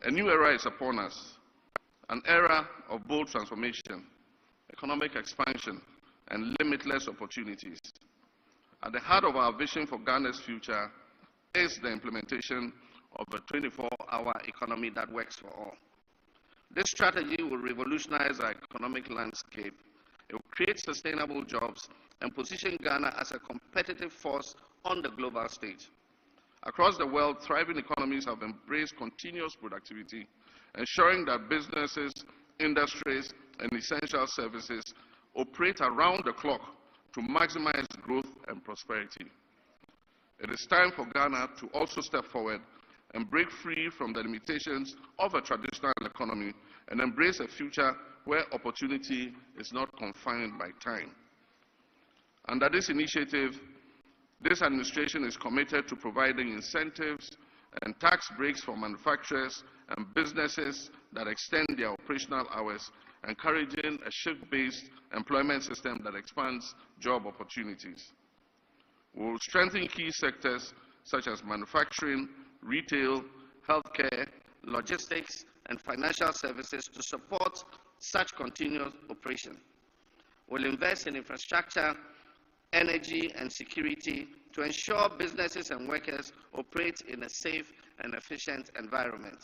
A new era is upon us, an era of bold transformation, economic expansion, and limitless opportunities. At the heart of our vision for Ghana's future is the implementation of a 24-hour economy that works for all. This strategy will revolutionize our economic landscape. It will create sustainable jobs and position Ghana as a competitive force on the global stage. Across the world, thriving economies have embraced continuous productivity, ensuring that businesses, industries, and essential services operate around the clock to maximize growth and prosperity. It is time for Ghana to also step forward and break free from the limitations of a traditional economy and embrace a future where opportunity is not confined by time. Under this initiative, this administration is committed to providing incentives and tax breaks for manufacturers and businesses that extend their operational hours, encouraging a shift-based employment system that expands job opportunities. We will strengthen key sectors such as manufacturing, retail, healthcare, logistics, and financial services to support such continuous operation. We'll invest in infrastructure, energy, and security to ensure businesses and workers operate in a safe and efficient environment.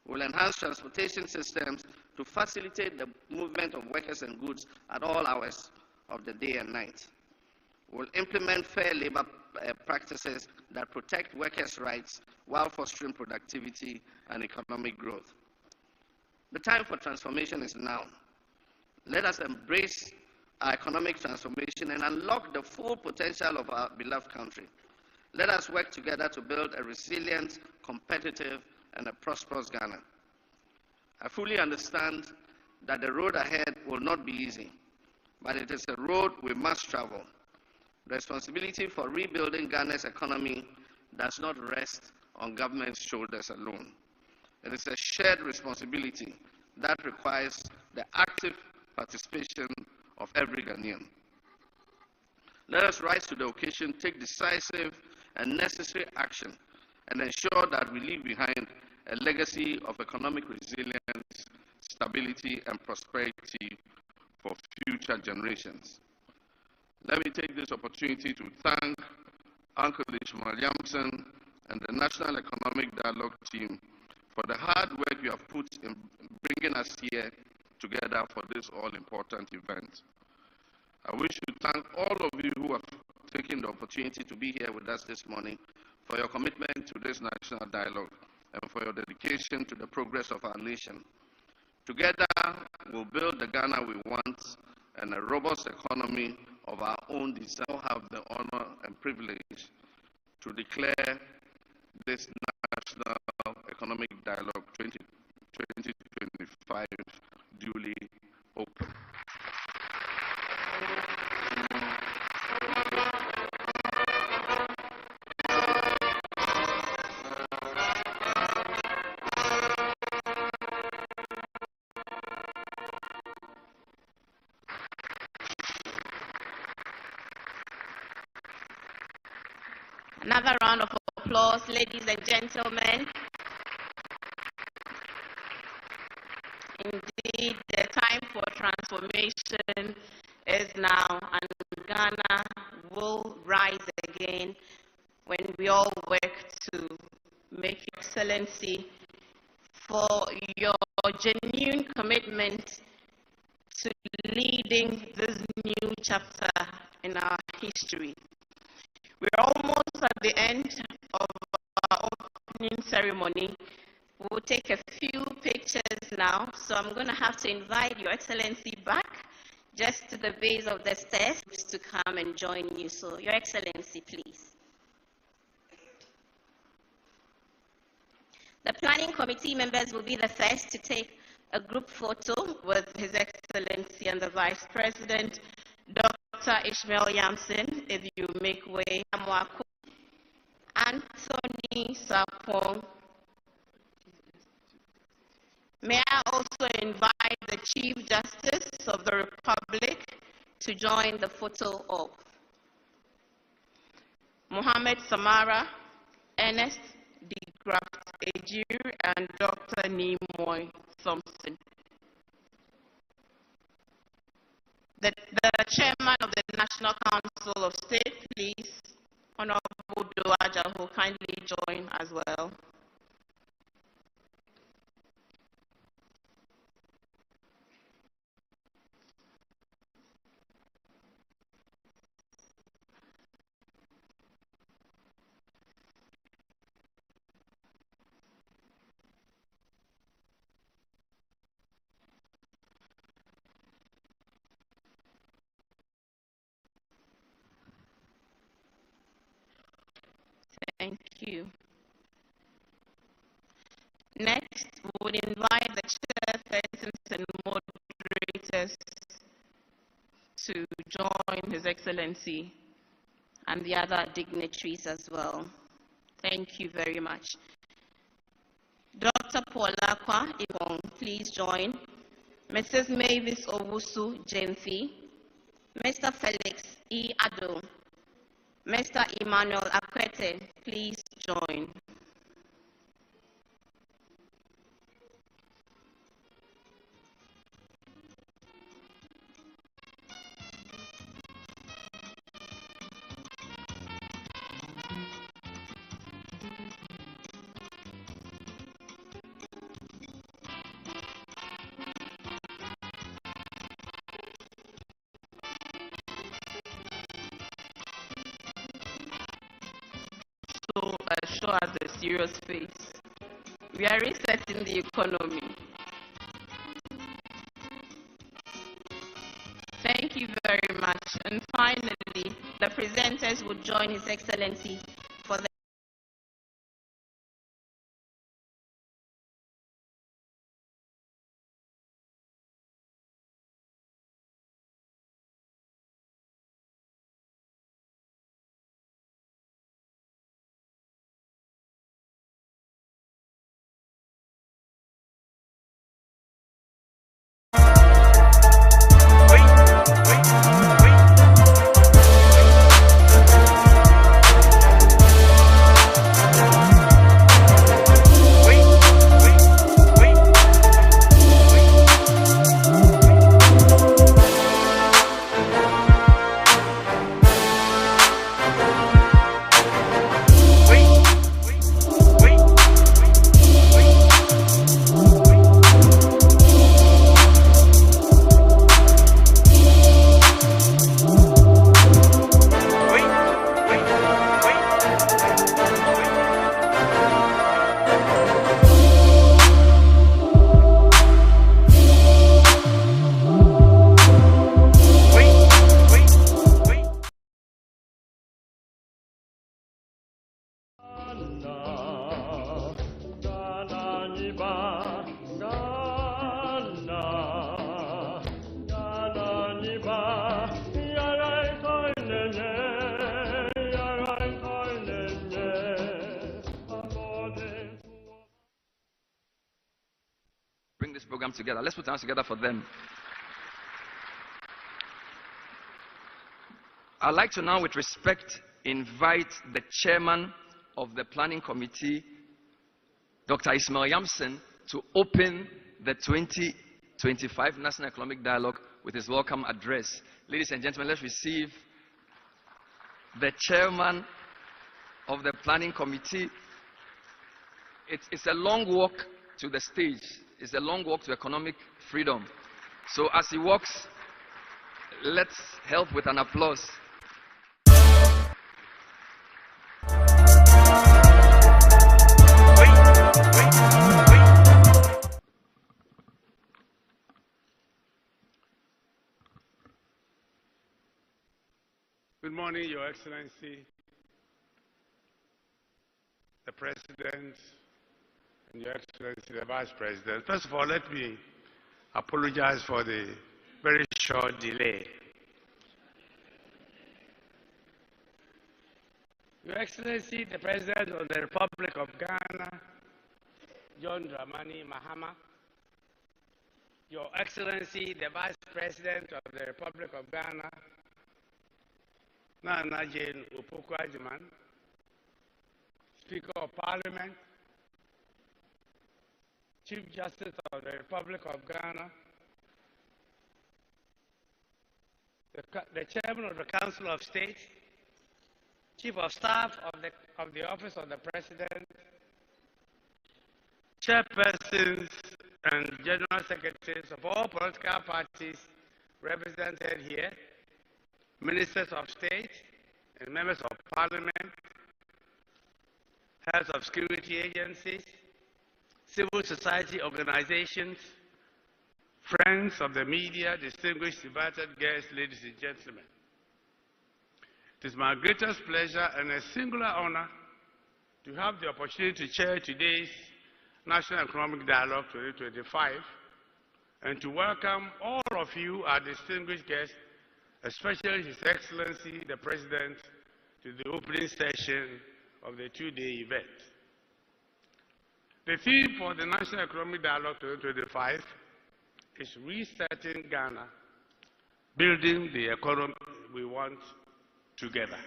We'll enhance transportation systems to facilitate the movement of workers and goods at all hours of the day and night. We'll implement fair labor practices that protect workers' rights while fostering productivity and economic growth. The time for transformation is now. Let us embrace our economic transformation and unlock the full potential of our beloved country. Let us work together to build a resilient, competitive, and a prosperous Ghana. I fully understand that the road ahead will not be easy, but it is a road we must travel. The responsibility for rebuilding Ghana's economy does not rest on government's shoulders alone. It is a shared responsibility that requires the active participation of every Ghanaian. Let us rise to the occasion, take decisive and necessary action, and ensure that we leave behind a legacy of economic resilience, stability, and prosperity for future generations. Let me take this opportunity to thank Uncle Ishmael Yamson and the National Economic Dialogue team for the hard work you have put in bringing us here together for this all-important event. I wish to thank all of you who have taken the opportunity to be here with us this morning for your commitment to this national dialogue and for your dedication to the progress of our nation. Together, we'll build the Ghana we want and a robust economy of our own design. We have the honor and privilege to declare this National Economic Dialogue 2025 duly open. Another round of applause, ladies and gentlemen. Indeed, the time for transformation is now, and Ghana will rise again when we all work to make excellency for your genuine commitment to leading this new chapter in our history. We're almost at the end of our opening ceremony. We'll take a few pictures now, so I'm going to have to invite Your Excellency back just to the base of the stairs to come and join you. So, Your Excellency, please. The planning committee members will be the first to take a group photo with His Excellency and the Vice President, Dr. Ishmael Yamson, if you make way. Anthony Sapong. May I also invite the Chief Justice of the Republic to join the photo op. Mohammed Samara, Ernest de Graft Ejiri and Dr. Nimoy Thompson. The chairman of the National Council of State, please, Honorable Doaja, will kindly join as well. Thank you. Next, we would invite the chairpersons and moderators to join His Excellency and the other dignitaries as well. Thank you very much. Dr. Paulakwa Ibong, please join. Mrs. Mavis Owusu Jemfi, Mr. Felix E. Ado, Mr. Emmanuel Akwete, please join. Show us a serious face. We are resetting the economy. Thank you very much. And finally, the presenters will join His Excellency for the this program together. Let's put our hands together for them. I'd like to now, with respect, invite the chairman of the planning committee, Dr. Ismail Yamson, to open the 2025 National Economic Dialogue with his welcome address. Ladies and gentlemen, let's receive the chairman of the planning committee. It's a long walk to the stage. It's a long walk to economic freedom. So as he walks, let's help with an applause. Good morning, Your Excellency, the President, and Your Excellency, the Vice President. First of all, let me apologize for the very short delay. Your Excellency, the President of the Republic of Ghana, John Dramani Mahama, Your Excellency, the Vice President of the Republic of Ghana, Nana Jane Opoku-Agyeman, Speaker of Parliament, Chief Justice of the Republic of Ghana, the Chairman of the Council of State, Chief of Staff of the Office of the President, Chairpersons and General Secretaries of all political parties represented here, Ministers of State and Members of Parliament, heads of security agencies, civil society organizations, friends of the media, distinguished invited guests, ladies and gentlemen. It is my greatest pleasure and a singular honor to have the opportunity to chair today's National Economic Dialogue 2025 and to welcome all of you, our distinguished guests, especially His Excellency the President, to the opening session of the two-day event. The theme for the National Economic Dialogue 2025 is Resetting Ghana, Building the Economy We Want Together.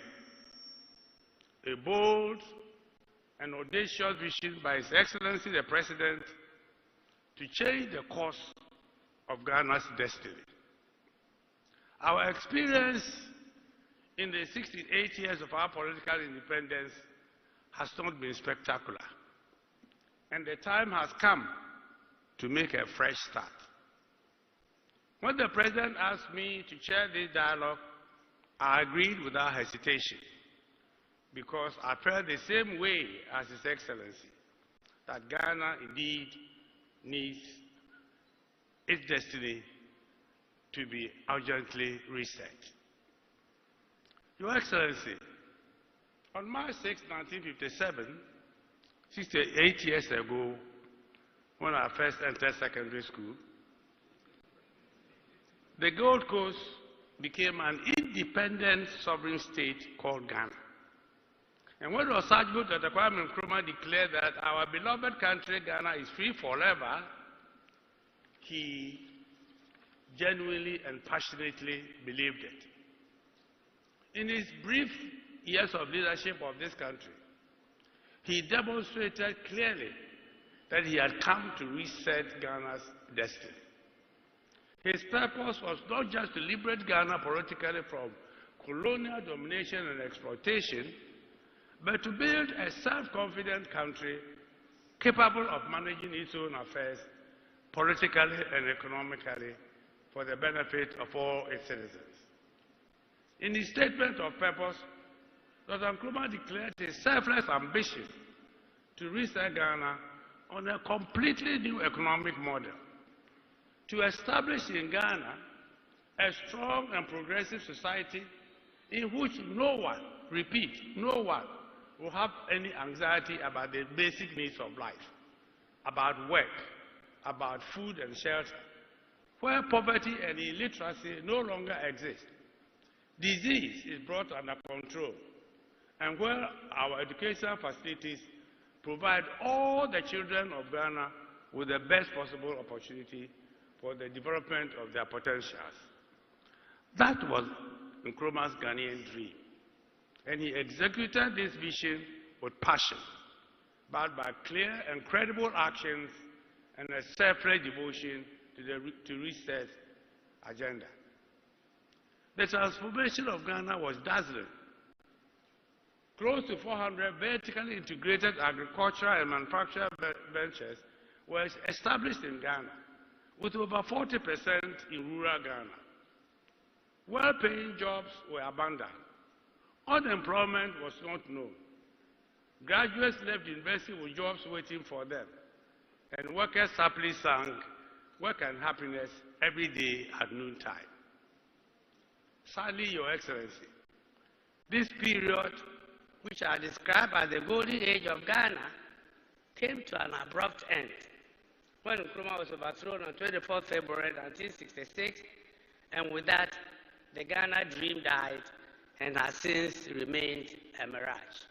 A bold and audacious vision by His Excellency the President to change the course of Ghana's destiny. Our experience in the 68 years of our political independence has not been spectacular, and the time has come to make a fresh start. When the President asked me to chair this dialogue, I agreed without hesitation, because I felt the same way as His Excellency, that Ghana indeed needs its destiny to be urgently reset. Your Excellency, on March 6, 1957, 68 years ago, when I first entered secondary school, the Gold Coast became an independent sovereign state called Ghana. And when Osajbo Dr. Kwame Nkrumah declared that our beloved country, Ghana, is free forever, he genuinely and passionately believed it. In his brief years of leadership of this country, he demonstrated clearly that he had come to reset Ghana's destiny. His purpose was not just to liberate Ghana politically from colonial domination and exploitation, but to build a self-confident country capable of managing its own affairs politically and economically for the benefit of all its citizens. In his statement of purpose, Dr. Nkrumah declared his selfless ambition to reset Ghana on a completely new economic model, to establish in Ghana a strong and progressive society in which no one, repeat, no one will have any anxiety about the basic needs of life, about work, about food and shelter, where poverty and illiteracy no longer exist. Disease is brought under control, and where our educational facilities provide all the children of Ghana with the best possible opportunity for the development of their potentials. That was Nkrumah's Ghanaian dream, and he executed this vision with passion, backed by clear and credible actions and a selfless devotion to reset agenda. The transformation of Ghana was dazzling. Close to 400 vertically integrated agricultural and manufacturing ventures were established in Ghana, with over 40% in rural Ghana. Well-paying jobs were abundant. Unemployment was not known. Graduates left university with jobs waiting for them, and workers happily sang "Work and Happiness" every day at noontime. Sadly, Your Excellency, this period, which I describe as the golden age of Ghana, came to an abrupt end when Nkrumah was overthrown on 24 February 1966, and with that, the Ghana dream died and has since remained a mirage.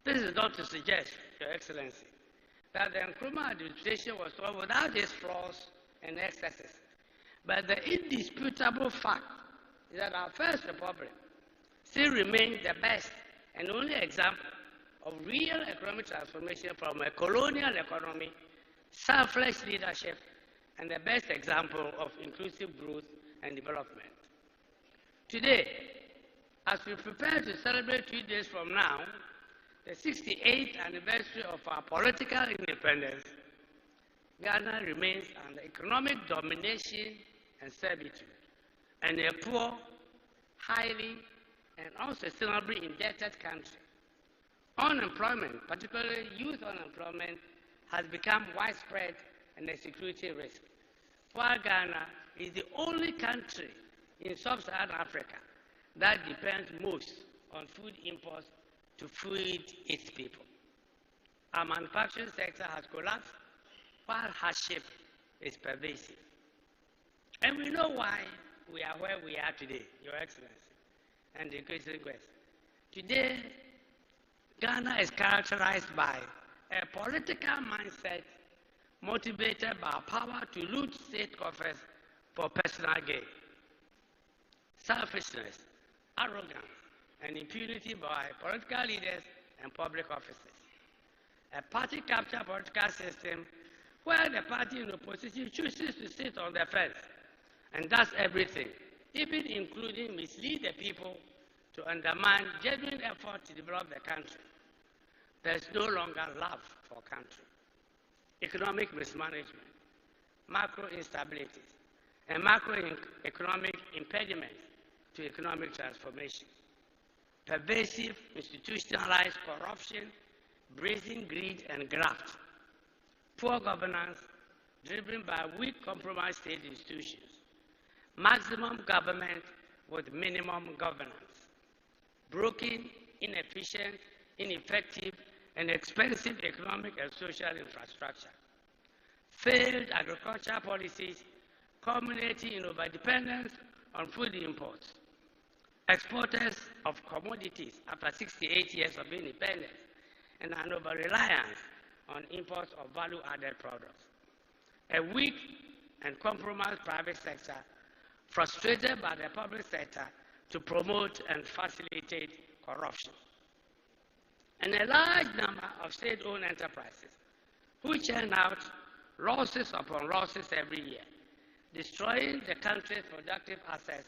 This is not to suggest, Your Excellency, that the Nkrumah administration was done without its flaws and excesses, but the indisputable fact is that our First Republic still remains the best and only example of real economic transformation from a colonial economy selfless leadership, and the best example of inclusive growth and development. Today, as we prepare to celebrate 2 days from now, the 68th anniversary of our political independence, Ghana remains under economic domination and servitude, and a poor, highly and unsustainably indebted country. Unemployment, particularly youth unemployment, has become widespread and a security risk. While Ghana is the only country in sub-Saharan Africa that depends most on food imports to feed its people. Our manufacturing sector has collapsed while hardship is pervasive. And we know why we are where we are today, Your Excellency, and the increasing quest. Today, Ghana is characterized by a political mindset motivated by power to loot state coffers for personal gain. Selfishness, arrogance, and impunity by political leaders and public officers. A party capture political system where the party in opposition chooses to sit on the fence and does everything, even including mislead the people to undermine genuine effort to develop the country. There is no longer love for country. Economic mismanagement, macro instabilities, and macroeconomic impediments to economic transformation. Pervasive institutionalized corruption, brazen greed and graft. Poor governance driven by weak compromised state institutions. Maximum government with minimum governance. Broken, inefficient, ineffective, and expensive economic and social infrastructure. Failed agricultural policies culminating in overdependence on food imports. Exporters of commodities after 68 years of independence and an over-reliance on imports of value-added products. A weak and compromised private sector frustrated by the public sector to promote and facilitate corruption. And a large number of state-owned enterprises who churn out losses upon losses every year, destroying the country's productive assets,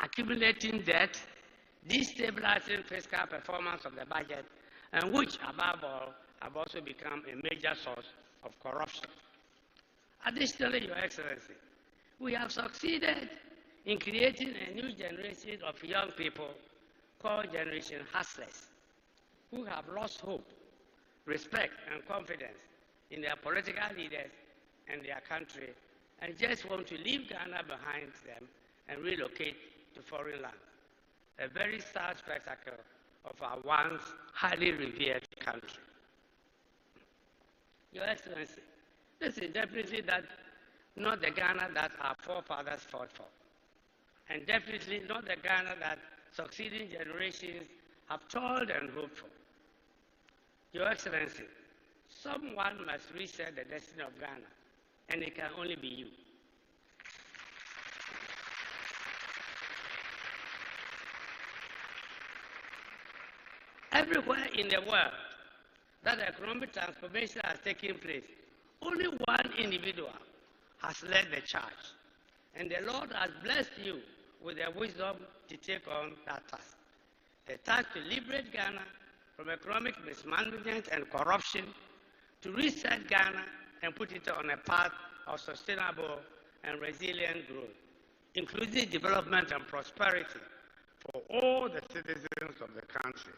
accumulating debt, destabilizing fiscal performance of the budget, and which, above all, have also become a major source of corruption. Additionally, Your Excellency, we have succeeded in creating a new generation of young people called Generation Hustlers, who have lost hope, respect, and confidence in their political leaders and their country, and just want to leave Ghana behind them and relocate to foreign lands. A very sad spectacle of our once highly revered country. Your Excellency, this is definitely not the Ghana that our forefathers fought for, and definitely not the Ghana that succeeding generations have toiled and hoped for. Your Excellency, someone must reset the destiny of Ghana, and it can only be you. Everywhere in the world that economic transformation has taken place, only one individual has led the charge, and the Lord has blessed you with the wisdom to take on that task. The task to liberate Ghana from economic mismanagement and corruption, to reset Ghana and put it on a path of sustainable and resilient growth, inclusive development and prosperity for all the citizens of the country.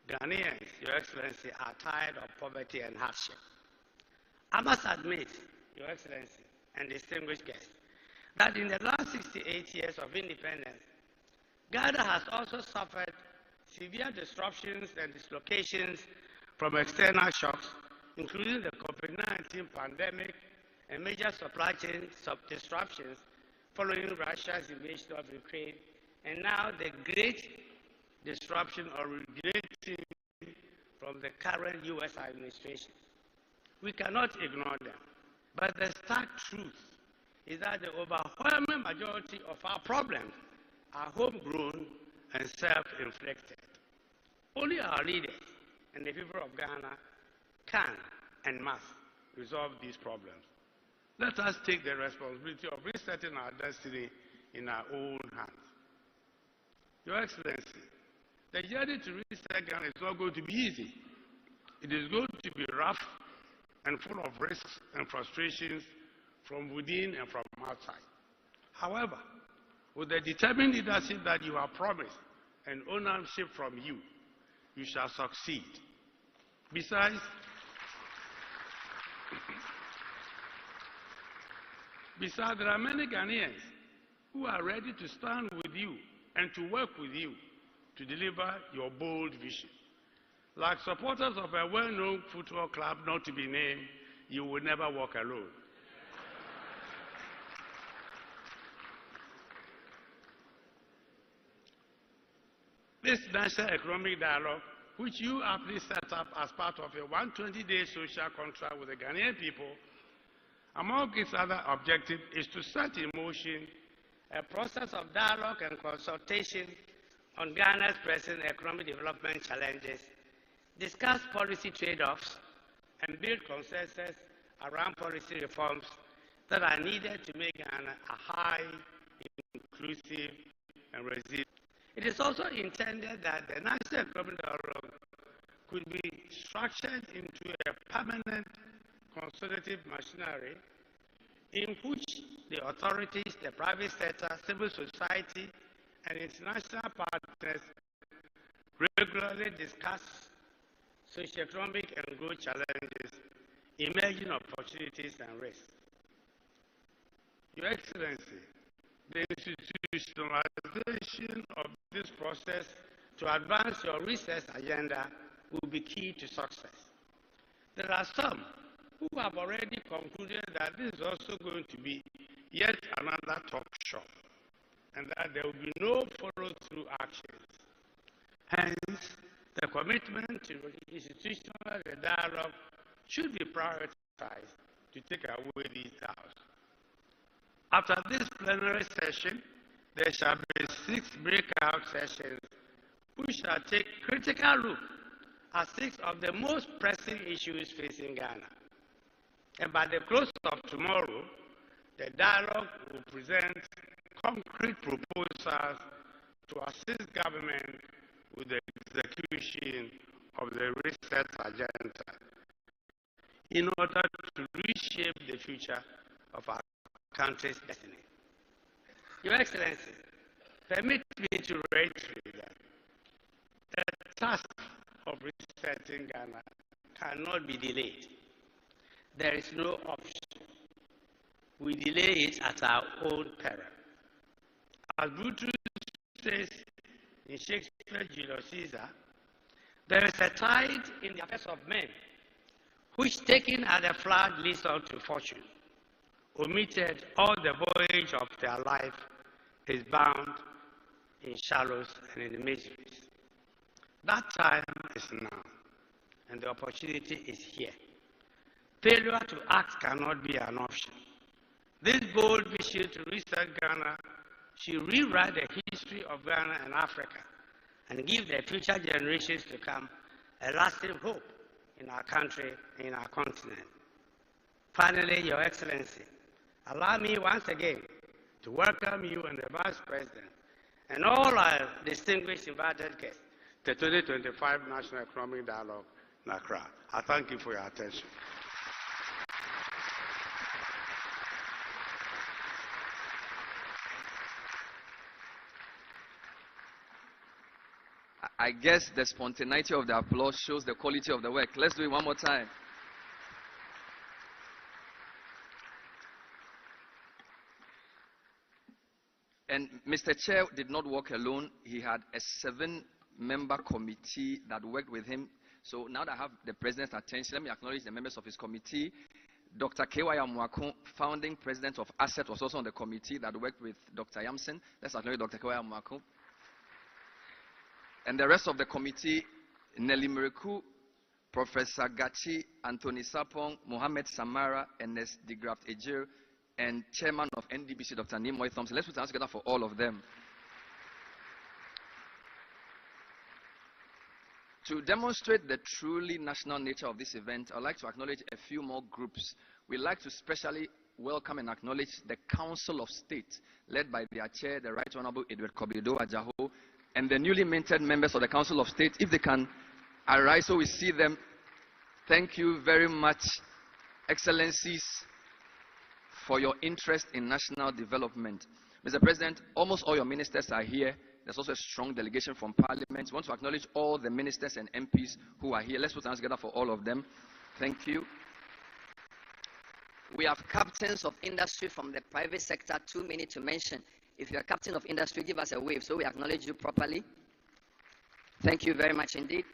Ghanaians, Your Excellency, are tired of poverty and hardship. I must admit, Your Excellency and distinguished guests, that in the last 68 years of independence, Ghana has also suffered severe disruptions and dislocations from external shocks, including the COVID-19 pandemic and major supply chain disruptions following Russia's invasion of Ukraine, and now the great disruption originating from the current U.S. administration. We cannot ignore them, but the stark truth is that the overwhelming majority of our problems are homegrown and self-inflicted. Only our leaders and the people of Ghana can and must resolve these problems. Let us take the responsibility of resetting our destiny in our own hands. Your Excellency, the journey to reset Ghana is not going to be easy. It is going to be rough and full of risks and frustrations from within and from outside. However, with the determined leadership that you have promised and ownership from you, you shall succeed. Besides, there are many Ghanaians who are ready to stand with you and to work with you to deliver your bold vision. Like supporters of a well-known football club not to be named, you will never walk alone. This National Economic Dialogue, which you aptly set up as part of a 120-day social contract with the Ghanaian people, among its other objectives is to set in motion a process of dialogue and consultation on Ghana's present economic development challenges, discuss policy trade-offs, and build consensus around policy reforms that are needed to make Ghana a high, inclusive, and resilient. It is also intended that the National Economic Dialogue could be structured into a permanent consultative machinery in which the authorities, the private sector, civil society, and international partners regularly discuss socioeconomic and growth challenges, emerging opportunities, and risks. Your Excellency, the institutionalization of this process to advance your research agenda will be key to success. There are some who have already concluded that this is also going to be yet another talk shop, and that there will be no follow-through actions. Hence, the commitment to institutional dialogue should be prioritized to take away these doubts. After this plenary session, there shall be 6 breakout sessions which shall take critical look at 6 of the most pressing issues facing Ghana. And by the close of tomorrow, the dialogue will present concrete proposals to assist government with the execution of the research agenda in order to reshape the future of our country's destiny. Your Excellency, permit me to reiterate that the task of resetting Ghana cannot be delayed. There is no option. We delay it at our own peril. As Brutus says in Shakespeare's Julius Caesar, there is a tide in the affairs of men, which taken at the flood leads on to fortune. Omitted, all the voyage of their life is bound in shallows and in miseries. That time is now, and the opportunity is here. Failure to act cannot be an option. This bold vision to reset Ghana should rewrite the history of Ghana and Africa and give the future generations to come a lasting hope in our country and in our continent. Finally, Your Excellency, allow me once again to welcome you and the Vice President and all our distinguished invited guests to the 2025 National Economic Dialogue in Accra. I thank you for your attention. I guess the spontaneity of the applause shows the quality of the work. Let's do it one more time. And Mr. Chair did not work alone. He had a 7-member committee that worked with him. So now that I have the President's attention, let me acknowledge the members of his committee. Dr. K.Y. Amuakun, founding president of ASSET, was also on the committee that worked with Dr. Yamson. Let's acknowledge Dr. K.Y. Amuakun. And the rest of the committee, Nelly Miriku, Professor Gachi, Anthony Sapong, Mohamed Samara, Ernest de Graft Ejir, and Chairman of NDBC, Dr. Nimoy Thompson. Let's put our hands together for all of them. To demonstrate the truly national nature of this event, I'd like to acknowledge a few more groups. We'd like to specially welcome and acknowledge the Council of State, led by their chair, the Right Honorable Edward Kobido Ajaho, and the newly minted members of the Council of State. If they can arise so we see them. Thank you very much, Excellencies, for your interest in national development. Mr. President, almost all your ministers are here. There's also a strong delegation from Parliament. We want to acknowledge all the ministers and MPs who are here. Let's put our hands together for all of them. Thank you. We have captains of industry from the private sector, 2 minutes to mention. If you're a captain of industry, give us a wave so we acknowledge you properly. Thank you very much indeed.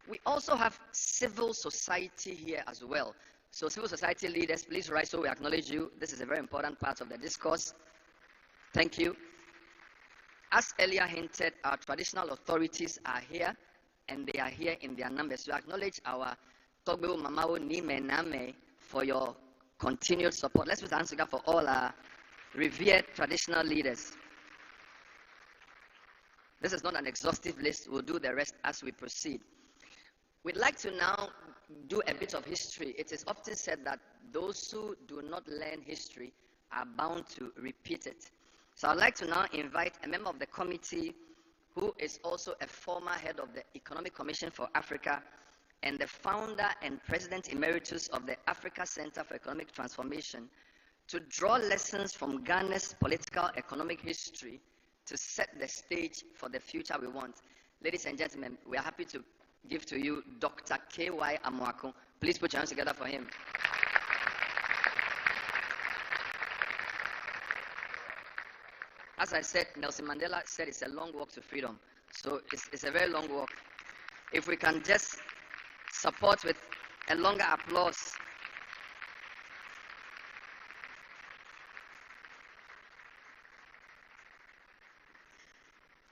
We also have civil society here as well. So civil society leaders, please rise so we acknowledge you. This is a very important part of the discourse. Thank you. As earlier hinted, our traditional authorities are here, and they are here in their numbers. We acknowledge our Togbe Mamao Nime Name for your continued support. Let's put our hands together for all our revered traditional leaders. This is not an exhaustive list. We'll do the rest as we proceed. We'd like to now do a bit of history. It is often said that those who do not learn history are bound to repeat it. So I'd like to now invite a member of the committee who is also a former head of the Economic Commission for Africa and the founder and president emeritus of the Africa Center for Economic Transformation to draw lessons from Ghana's political economic history to set the stage for the future we want. Ladies and gentlemen, we are happy to give to you Dr. K.Y. Amoako. Please put your hands together for him. As I said, Nelson Mandela said it's a long walk to freedom. So it's a very long walk. If we can just support with a longer applause.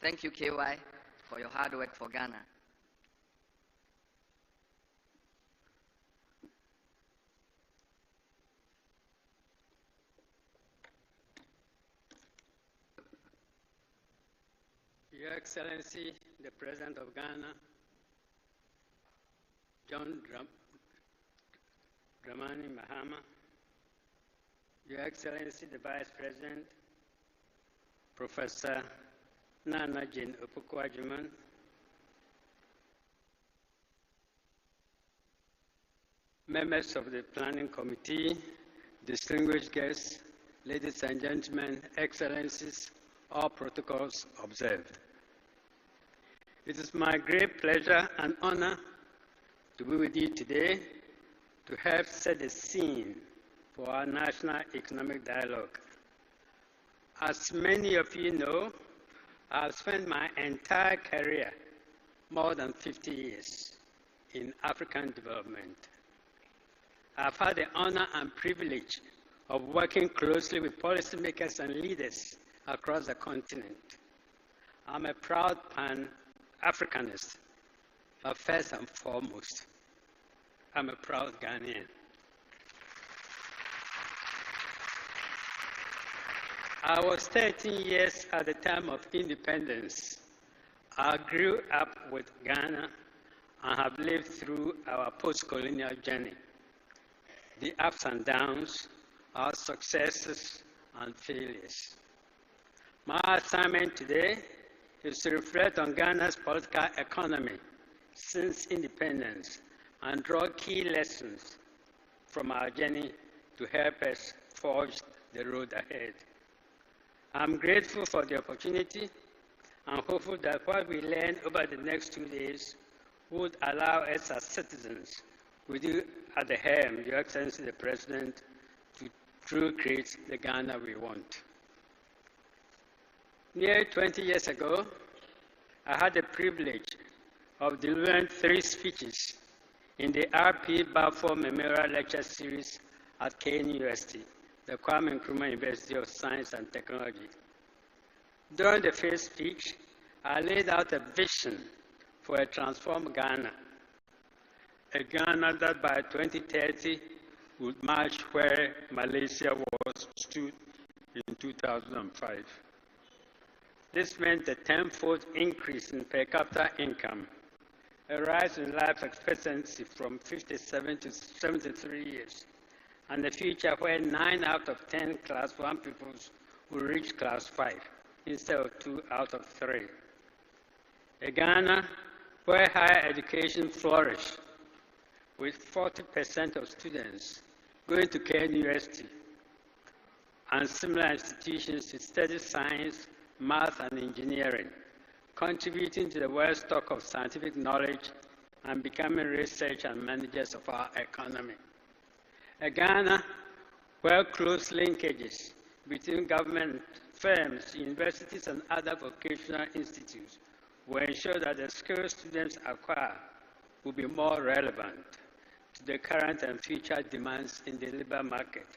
Thank you, KY, for your hard work for Ghana. Your Excellency, the President of Ghana, John Dramani Mahama, Your Excellency, the Vice President, Professor Nana Jane Opoku-Agyeman, members of the Planning Committee, distinguished guests, ladies and gentlemen, Excellencies, all protocols observed. It is my great pleasure and honor to be with you today to help set the scene for our national economic dialogue. As many of you know, I've spent my entire career, more than 50 years, in African development. I've had the honor and privilege of working closely with policymakers and leaders across the continent. I'm a proud Pan-Africanist, but first and foremost, I'm a proud Ghanaian. I was 13 years at the time of independence. I grew up with Ghana and have lived through our post-colonial journey, the ups and downs, our successes and failures. My assignment today is to reflect on Ghana's political economy since independence and draw key lessons from our journey to help us forge the road ahead. I'm grateful for the opportunity and hopeful that what we learn over the next 2 days would allow us as citizens, with you at the helm, Your Excellency the President, to truly create the Ghana we want. Nearly 20 years ago, I had the privilege of delivering 3 speeches in the R.P. Balfour Memorial Lecture Series at Kean University, the Kwame Nkrumah University of Science and Technology. During the first speech, I laid out a vision for a transformed Ghana, a Ghana that by 2030 would match where Malaysia stood in 2005. This meant a tenfold increase in per capita income, a rise in life expectancy from 57 to 73 years, and a future where 9 out of 10 Class 1 pupils will reach Class 5 instead of 2 out of 3. A Ghana where higher education flourishes, with 40% of students going to KNUST and similar institutions to study science, math, and engineering, contributing to the world stock of scientific knowledge and becoming research and managers of our economy. A Ghana where close linkages between government, firms, universities, and other vocational institutes will ensure that the skills students acquire will be more relevant to the current and future demands in the labor market,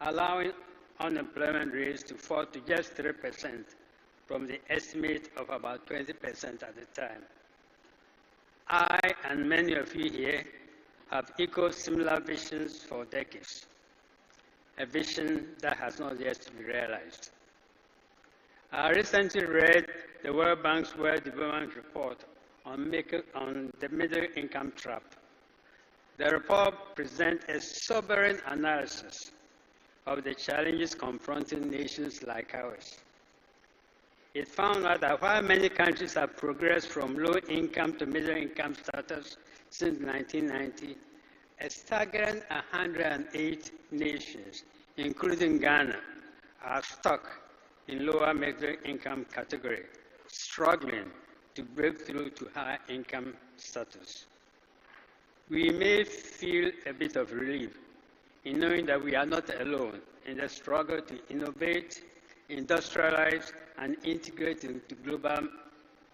allowing unemployment rates to fall to just 3% from the estimate of about 20% at the time. I and many of you here have echoed similar visions for decades, a vision that has not yet been realized. I recently read the World Bank's World Development Report on the middle income trap. The report presents a sobering analysis of the challenges confronting nations like ours. It found out that while many countries have progressed from low income to middle income status since 1990, a staggering 108 nations, including Ghana, are stuck in lower middle income category, struggling to break through to high income status. We may feel a bit of relief in knowing that we are not alone in the struggle to innovate, industrialize, and integrate into global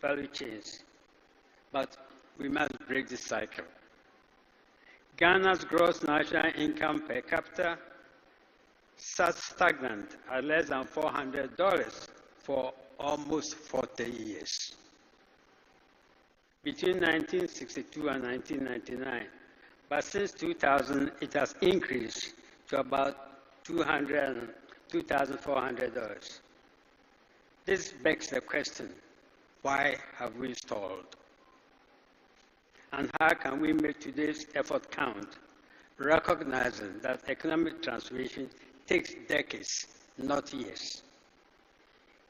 value chains. But we must break this cycle. Ghana's gross national income per capita sat stagnant at less than $400 for almost 40 years. Between 1962 and 1999, but since 2000, it has increased to about $2,400. This begs the question, why have we stalled? And how can we make today's effort count, recognizing that economic transformation takes decades, not years?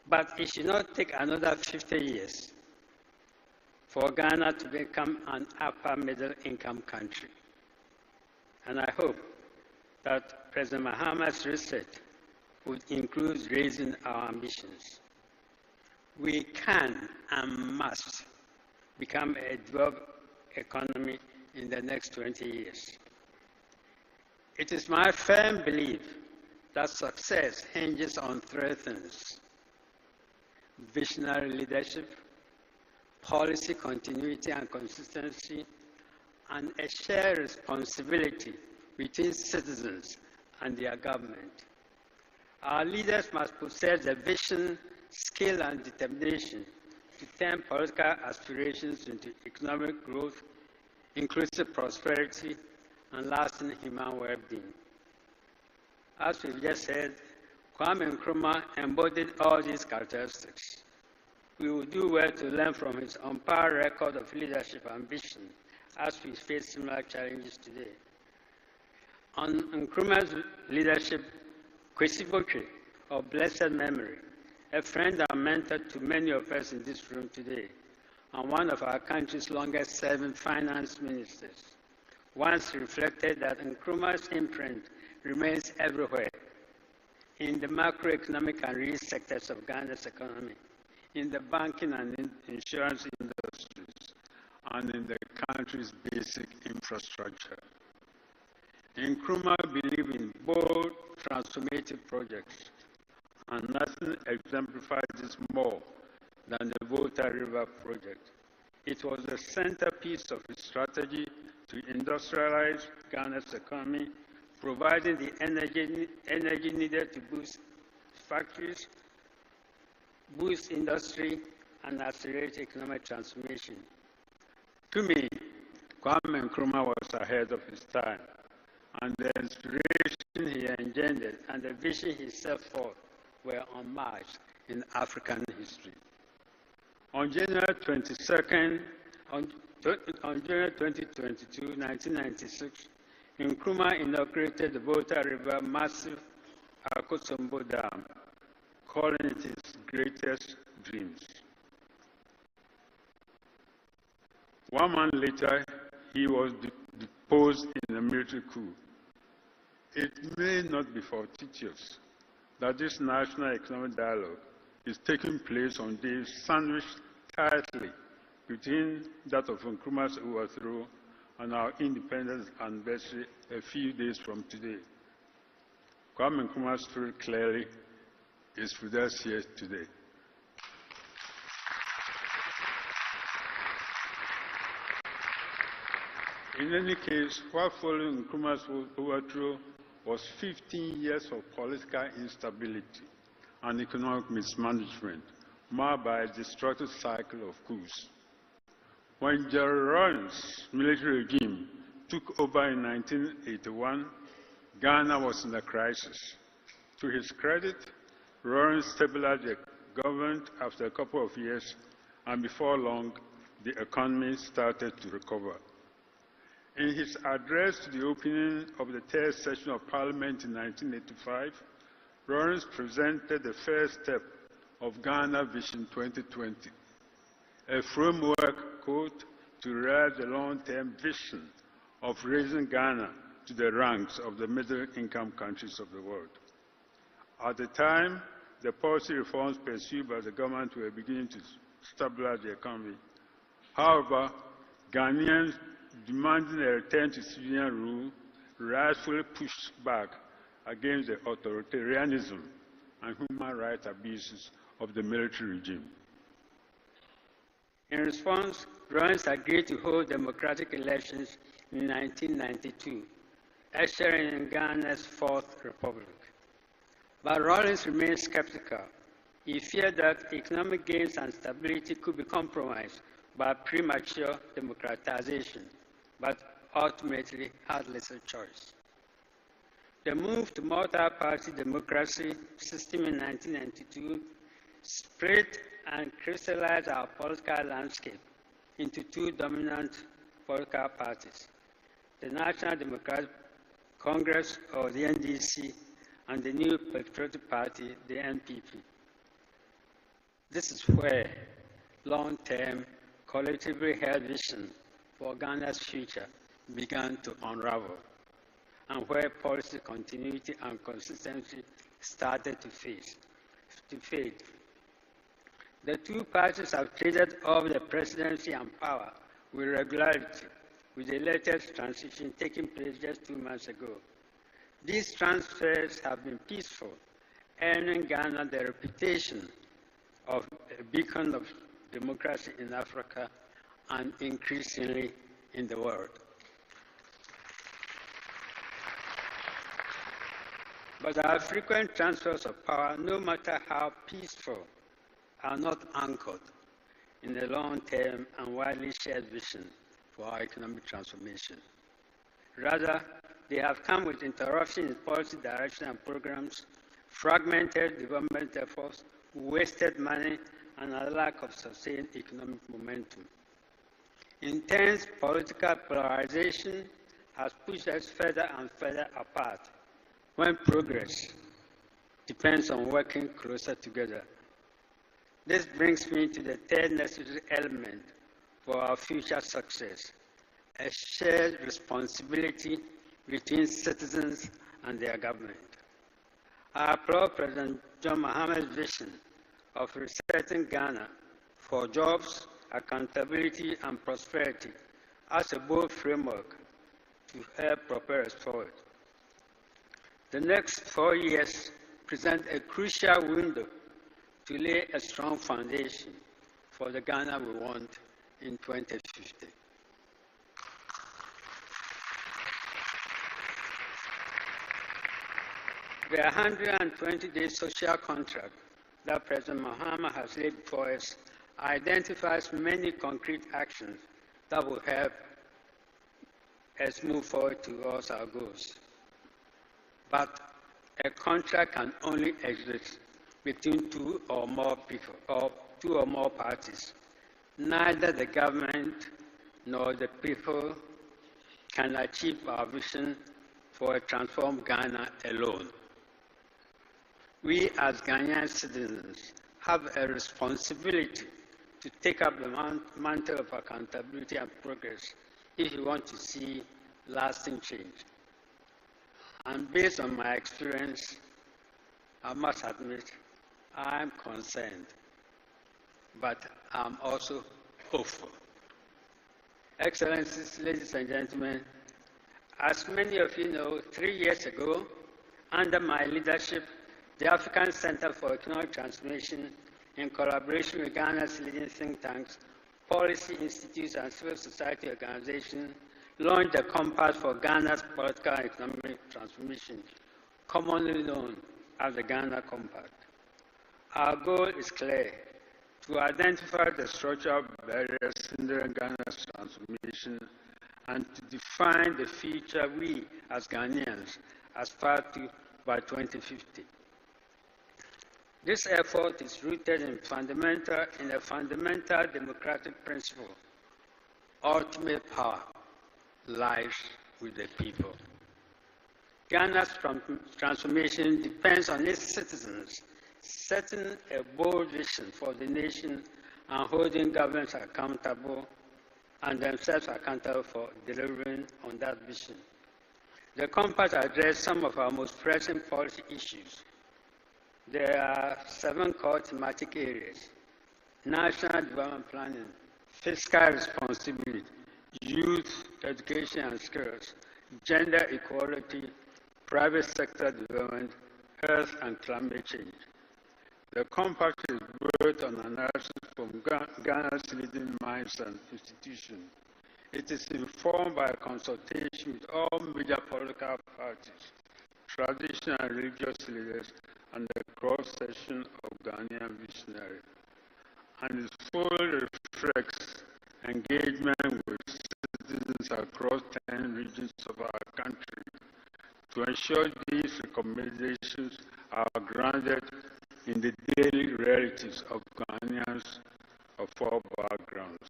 But it should not take another 50 years for Ghana to become an upper middle income country. And I hope that President Mahama's reset would include raising our ambitions. We can and must become a developed economy in the next 20 years. It is my firm belief that success hinges on three things: visionary leadership, policy continuity and consistency, and a shared responsibility between citizens and their government. Our leaders must possess the vision, skill, and determination to turn political aspirations into economic growth, inclusive prosperity, and lasting human well-being. As we've just said, Kwame Nkrumah embodied all these characteristics. We will do well to learn from his unparalleled record of leadership and vision as we face similar challenges today. On Nkrumah's leadership, Kwesi Botwe, of blessed memory, a friend and mentor to many of us in this room today, and one of our country's longest-serving finance ministers, once reflected that Nkrumah's imprint remains everywhere, in the macroeconomic and real sectors of Ghana's economy, in the banking and insurance industries, and in the country's basic infrastructure. Nkrumah believed in bold, transformative projects, and nothing exemplifies this more than the Volta River project. It was the centerpiece of his strategy to industrialize Ghana's economy, providing the energy needed to boost factories, boost industry, and accelerate economic transformation. To me, Kwame Nkrumah was ahead of his time, and the inspiration he engendered and the vision he set forth were unmatched in African history. On January 22nd, On January 22, 1996, Nkrumah inaugurated the Volta River massive Akosombo Dam, calling it his greatest dreams. 1 month later, he was deposed in a military coup. It may not be fortuitous that this national economic dialogue is taking on days sandwiched tightly between that of Nkrumah's overthrow and our independence anniversary a few days from today. Kwame Nkrumah's spirit clearly is with us here today. In any case, what followed Nkrumah's overthrow was 15 years of political instability and economic mismanagement, marked by a destructive cycle of coups. When Gerald Rawlings' military regime took over in 1981, Ghana was in a crisis. To his credit, Rawlings stabilized the government after a couple of years, and before long, the economy started to recover. In his address to the opening of the third session of Parliament in 1985, Rawlings presented the first step of Ghana Vision 2020, a framework, quote, to realize the long-term vision of raising Ghana to the ranks of the middle-income countries of the world. At the time, the policy reforms pursued by the government were beginning to stabilize the economy. However, Ghanaians demanding a return to civilian rule rightfully pushed back against the authoritarianism and human rights abuses of the military regime. In response, Rawlings agreed to hold democratic elections in 1992, ushering in Ghana's Fourth Republic. But Rawlings remained skeptical. He feared that economic gains and stability could be compromised by premature democratization, but ultimately had little choice. The move to multi-party democracy system in 1992 split and crystallized our political landscape into two dominant political parties, the National Democratic Congress, or the NDC, and the New Patriotic Party, the NPP. This is where long-term, collectively held vision for Ghana's future began to unravel, and where policy continuity and consistency started to fade. The two parties have traded off the presidency and power with regularity, with the latest transition taking place just 2 months ago. These transfers have been peaceful, earning Ghana the reputation of a beacon of democracy in Africa and increasingly in the world. But our frequent transfers of power, no matter how peaceful, are not anchored in the long-term and widely shared vision for our economic transformation. Rather, they have come with interruption in policy direction and programs, fragmented development efforts, wasted money, and a lack of sustained economic momentum. Intense political polarization has pushed us further and further apart when progress depends on working closer together. This brings me to the third necessary element for our future success, a shared responsibility between citizens and their government. I applaud President John Mahama's vision of resetting Ghana for jobs, accountability, and prosperity as a bold framework to help propel us forward. The next 4 years present a crucial window to lay a strong foundation for the Ghana we want in 2050. The 120-day social contract that President Mahama has laid before us identifies many concrete actions that will help us move forward towards our goals. But a contract can only exist between two or more people, or two or more parties. Neither the government nor the people can achieve our vision for a transformed Ghana alone. We as Ghanaian citizens have a responsibility to take up the mantle of accountability and progress if we want to see lasting change. And based on my experience, I must admit, I'm concerned, but I'm also hopeful. Excellencies, ladies and gentlemen, as many of you know, 3 years ago, under my leadership, the African Center for Economic Transformation, in collaboration with Ghana's leading think tanks, policy institutes, and civil society organizations, launched the Compass for Ghana's Political and Economic Transformation, commonly known as the Ghana Compact. Our goal is clear: to identify the structural barriers hindering Ghana's transformation and to define the future we, as Ghanaians, aspire to by 2050. This effort is rooted in a fundamental democratic principle: ultimate power lies with the people. Ghana's transformation depends on its citizens setting a bold vision for the nation and holding governments accountable and themselves accountable for delivering on that vision. The Compass addressed some of our most pressing policy issues. There are 7 core thematic areas: national development planning, fiscal responsibility, youth education and skills, gender equality, private sector development, health and climate change. The Compact is built on analysis from Ghana's leading minds and institutions. It is informed by a consultation with all major political parties, traditional and religious leaders, and the cross-section of Ghanaian visionaries, and it fully reflects engagement with citizens across 10 regions of our country to ensure these recommendations are grounded in the daily realities of Ghanaians of all backgrounds.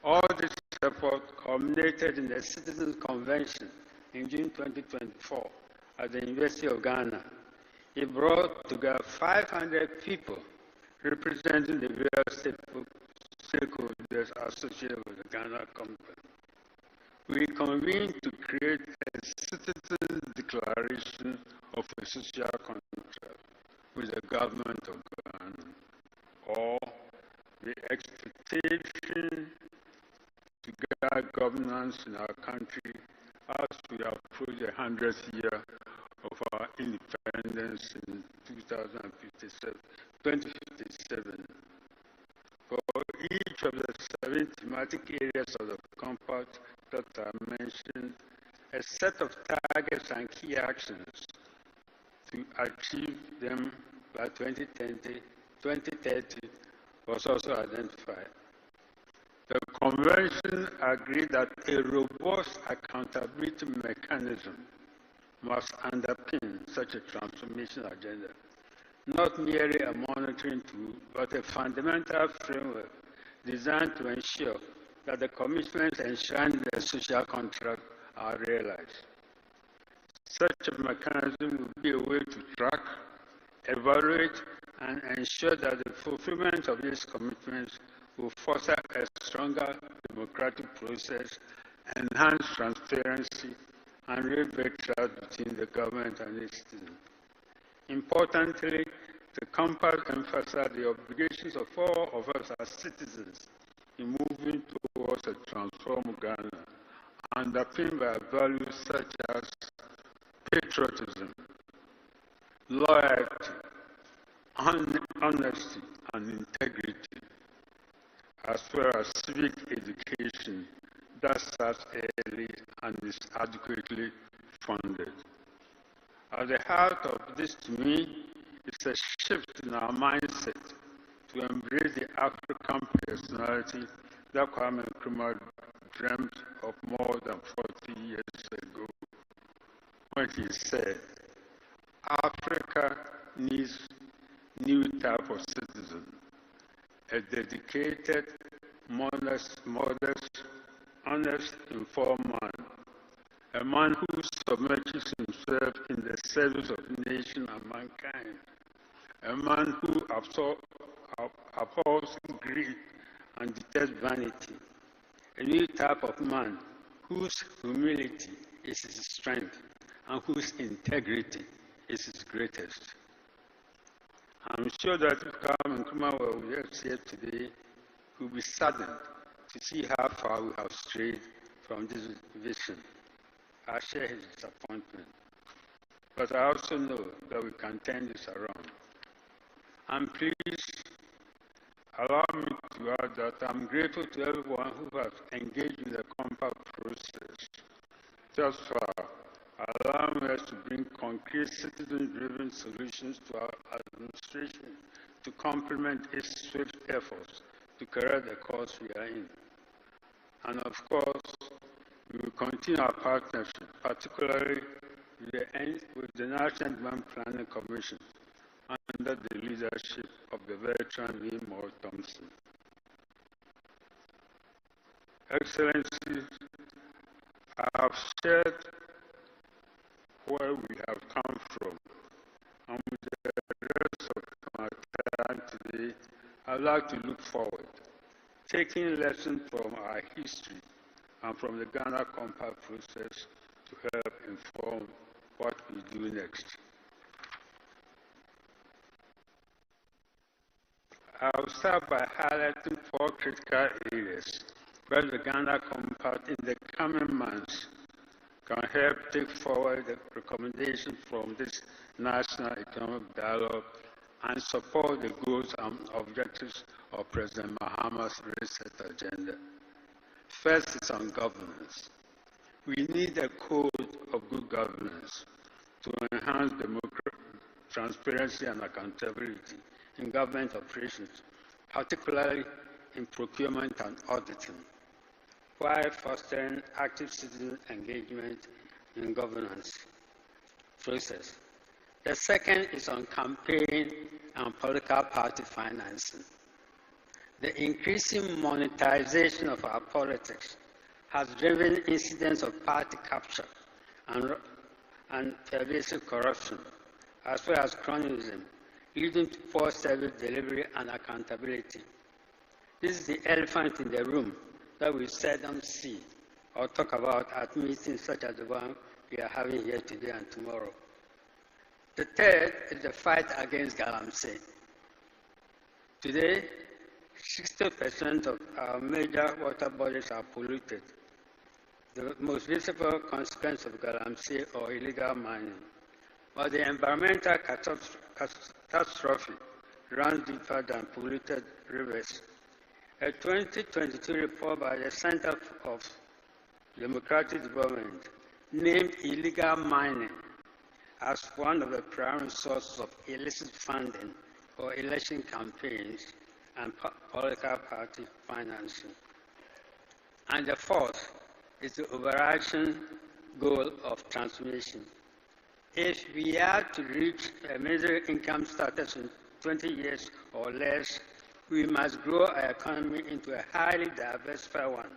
All this effort culminated in the Citizens' Convention in June 2024 at the University of Ghana. It brought together 500 people representing the various stakeholders associated with the Ghana Compact. We convened to create a citizen declaration of a social contract with the government of Ghana, or the expectation to guide governance in our country as we approach the 100th year of our independence in 2057. For each of the 7 thematic areas of the Compact that I mentioned, a set of targets and key actions to achieve them by 2030 was also identified. The Convention agreed that a robust accountability mechanism must underpin such a transformation agenda, not merely a monitoring tool, but a fundamental framework designed to ensure that the commitments enshrined in the social contract are realized. Such a mechanism will be a way to track, evaluate, and ensure that the fulfillment of these commitments will foster a stronger democratic process, enhance transparency, and rebuild trust between the government and its citizens. Importantly, the Compact emphasized the obligations of all of us as citizens in moving towards a transformed Ghana, underpinned by values such as patriotism, loyalty, honesty, and integrity, as well as civic education that starts early and is adequately funded. At the heart of this, to me, is a shift in our mindset to embrace the African personality that Kwame Nkrumah dreamt of more than 40 years ago, when he said, Africa needs new type of citizen, a dedicated, modest, honest, informed man, a man who submerges himself in the service of nation and mankind, a man who abhors greed and detests vanity, a new type of man whose humility is his strength and whose integrity is his greatest. I'm sure that if Kwame Nkrumah were with us here today, he will be saddened to see how far we have strayed from this vision. I share his disappointment, but I also know that we can turn this around. And please allow me to add that I'm grateful to everyone who has engaged in the compact process thus far, allowing us to bring concrete citizen-driven solutions to our administration to complement its swift efforts to correct the course we are in. And of course, we will continue our partnership, particularly with the National Demand Planning Commission under the leadership of the veteran V. Moore Thompson. Excellencies, I have shared where we have come from, and with the rest of my time today, I'd like to look forward, taking lessons from our history and from the Ghana Compact process to help inform what we do next. I'll start by highlighting 4 critical areas where the Ghana Compact in the coming months can help take forward the recommendations from this national economic dialogue and support the goals and objectives of President Mahama's reset agenda. First is on governance. We need a code of good governance to enhance transparency and accountability in government operations, particularly in procurement and auditing, while fostering active citizen engagement in governance process. The second is on campaign and political party financing. The increasing monetization of our politics has driven incidents of party capture and pervasive corruption, as well as cronyism, leading to poor service delivery and accountability. This is the elephant in the room that we seldom see or talk about at meetings such as the one we are having here today and tomorrow. The third is the fight against galamsey. Today, 60% of our major water bodies are polluted. The most visible consequence of galamsey or illegal mining. But the environmental catastrophe runs deeper than polluted rivers. A 2022 report by the Center for Democratic Development named illegal mining as one of the primary sources of illicit funding for election campaigns and political party financing. And the fourth is the overarching goal of transformation. If we are to reach a middle income status in 20 years or less, we must grow our economy into a highly diversified one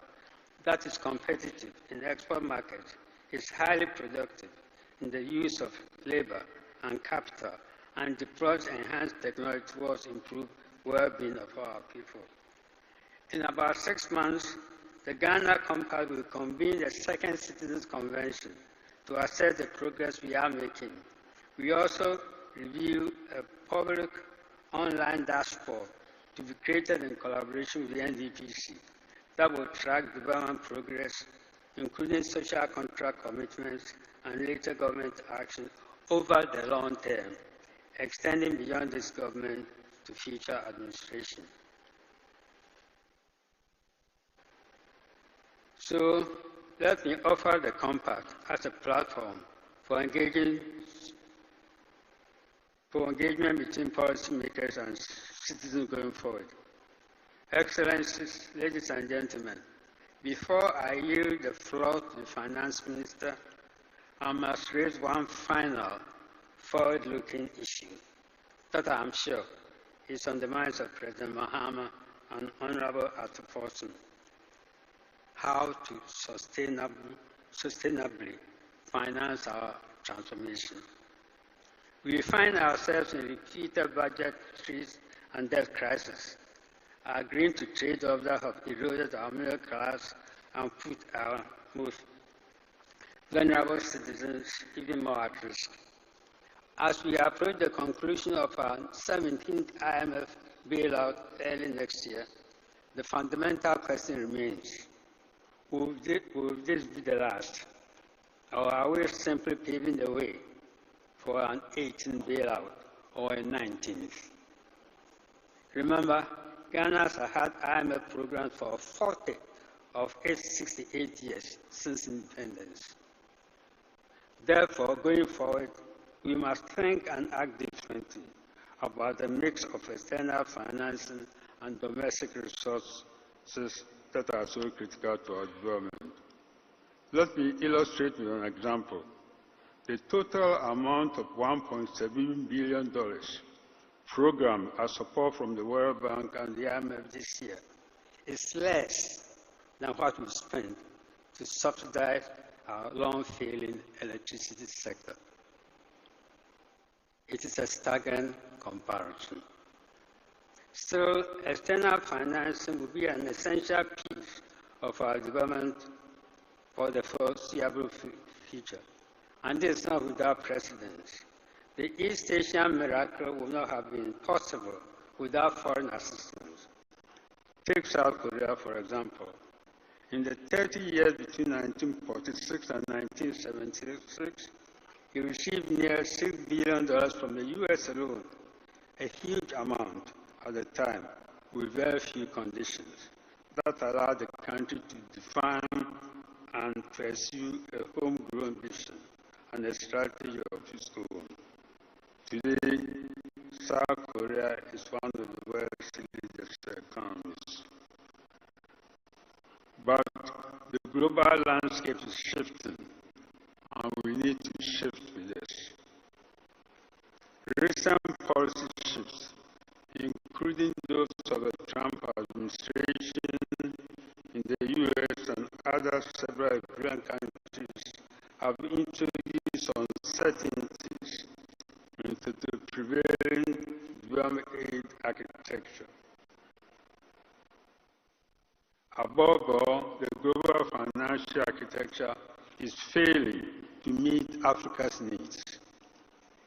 that is competitive in the export market, is highly productive in the use of labor and capital, and deploys enhanced technology towards improved well-being of our people. In about 6 months, the Ghana Compact will convene the second Citizens Convention to assess the progress we are making. We also review a public online dashboard to be created in collaboration with the NDPC that will track development progress, including social contract commitments and later government action over the long term, extending beyond this government to future administration. So let me offer the Compact as a platform for engagement between policymakers and citizens going forward. Excellencies, ladies and gentlemen, before I yield the floor to the Finance Minister, I must raise one final forward-looking issue that I am sure is on the minds of President Mahama and Honorable Ataforson how to sustainably finance our transformation. We find ourselves in repeated budget freeze and debt crisis, agreeing to trade-offs that have eroded our middle class and put our most vulnerable citizens even more at risk. As we approach the conclusion of our 17th IMF bailout early next year, the fundamental question remains, will this be the last? Or are we simply paving the way for an 18th bailout or a 19th? Remember, Ghana has had IMF programs for 40 of its 68 years since independence. Therefore, going forward, we must think and act differently about the mix of external financing and domestic resources that are so critical to our development. Let me illustrate with an example. The total amount of $1.7 billion programmed as support from the World Bank and the IMF this year is less than what we spent to subsidize our long-failing electricity sector. It is a staggering comparison. Still, external financing will be an essential piece of our development for the foreseeable future, and this is not without precedence. The East Asian miracle would not have been possible without foreign assistance. Take South Korea, for example. In the 30 years between 1946 and 1976, he received near $6 billion from the US alone, a huge amount at the time, with very few conditions. That allowed the country to define and pursue a homegrown vision and a strategy of its own. Today, South Korea is one of the world's largest economies. But the global landscape is shifting, and we need to shift with this. Recent policy shifts, including those of the Trump administration in the US and other several European countries, have introduced uncertainties into the prevailing development aid architecture. Above all, the global financial architecture is failing to meet Africa's needs.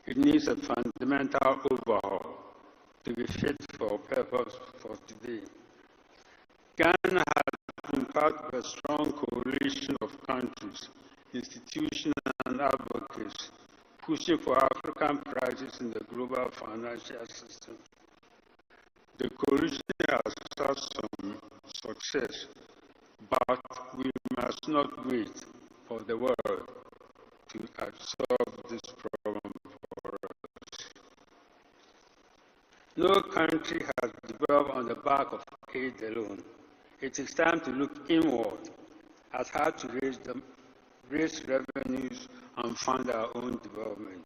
It needs a fundamental overhaul to be fit for purpose for today. Ghana has been part of a strong coalition of countries, institutions, and advocates pushing for African practice in the global financial system. The coalition has had some success, but we must not wait for the world to solve this problem for us. No country has developed on the back of aid alone. It is time to look inward at how to raise revenues and fund our own development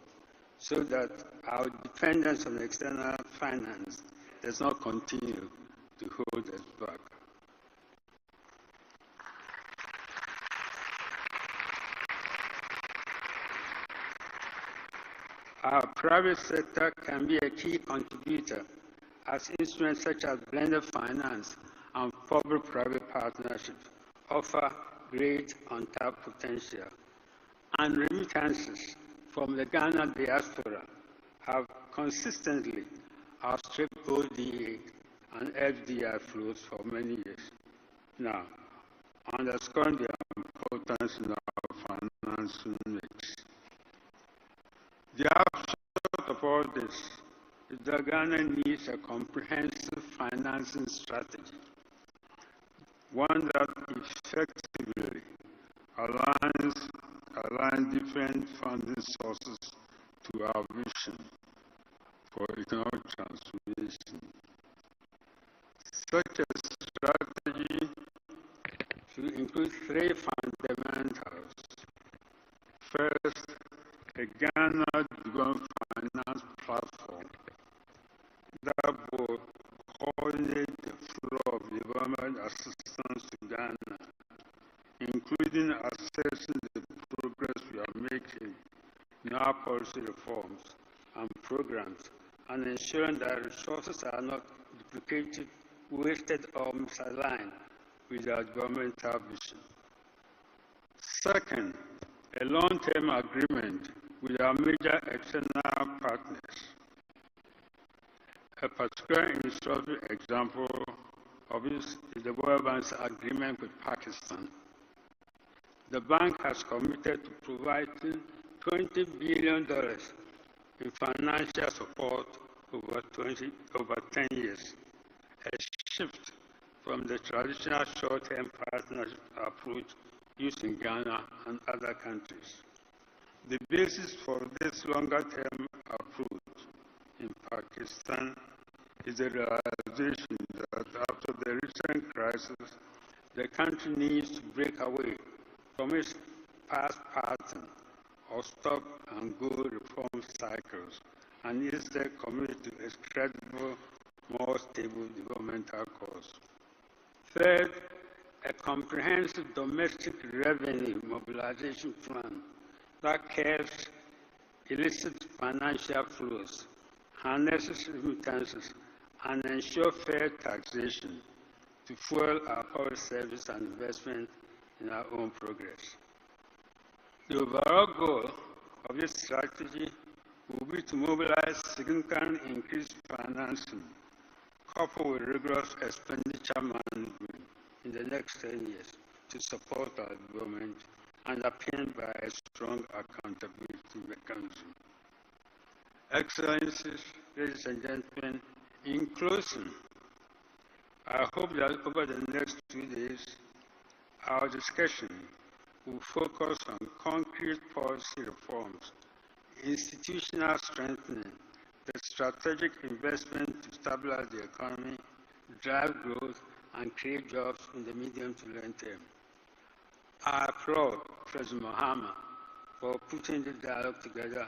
so that our dependence on external finance does not continue to hold us back. Our private sector can be a key contributor as instruments such as blended finance and public-private partnerships offer great untapped potential. And remittances from the Ghana diaspora have consistently outstripped ODA and FDI flows for many years now, underscoring the importance in our financing mix. The upshot of all this is that Ghana needs a comprehensive financing strategy, one that effectively aligns different funding sources to our vision for economic transformation. Such a strategy should include three fundamentals. First, a Ghana Development Finance Platform that will coordinate the flow policy reforms and programs and ensuring that resources are not duplicated, wasted, or misaligned with our governmental vision. Second, a long-term agreement with our major external partners. A particular illustrative example of this is the World Bank's agreement with Pakistan. The bank has committed to providing $20 billion in financial support over 10 years, a shift from the traditional short-term partnership approach used in Ghana and other countries. The basis for this longer-term approach in Pakistan is the realization that after the recent crisis, the country needs to break away from its past pattern of stop-and-go reform cycles and instead commit to a credible, more stable developmental course. Third, a comprehensive domestic revenue mobilization plan that curbs illicit financial flows, harnesses remittances, and ensures fair taxation to fuel our public service and investment in our own progress. The overall goal of this strategy will be to mobilize significant increased financing coupled with rigorous expenditure management in the next 10 years to support our development, underpinned by a strong accountability mechanism. Excellencies, ladies and gentlemen, in closing, I hope that over the next 2 days, our discussion will focus on concrete policy reforms, institutional strengthening, the strategic investment to stabilize the economy, drive growth, and create jobs in the medium to long term. I applaud President Mahama for putting the dialogue together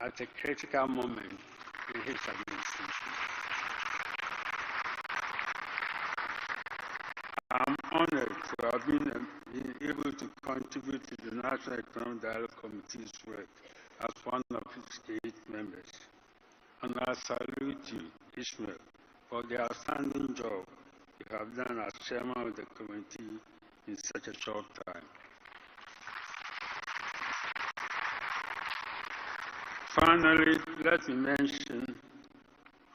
at a critical moment in his administration. I'm honored to have been able to contribute to the National Economic Dialogue Committee's work as one of its 8 members. And I salute you, Ishmael, for the outstanding job you have done as chairman of the committee in such a short time. Finally, let me mention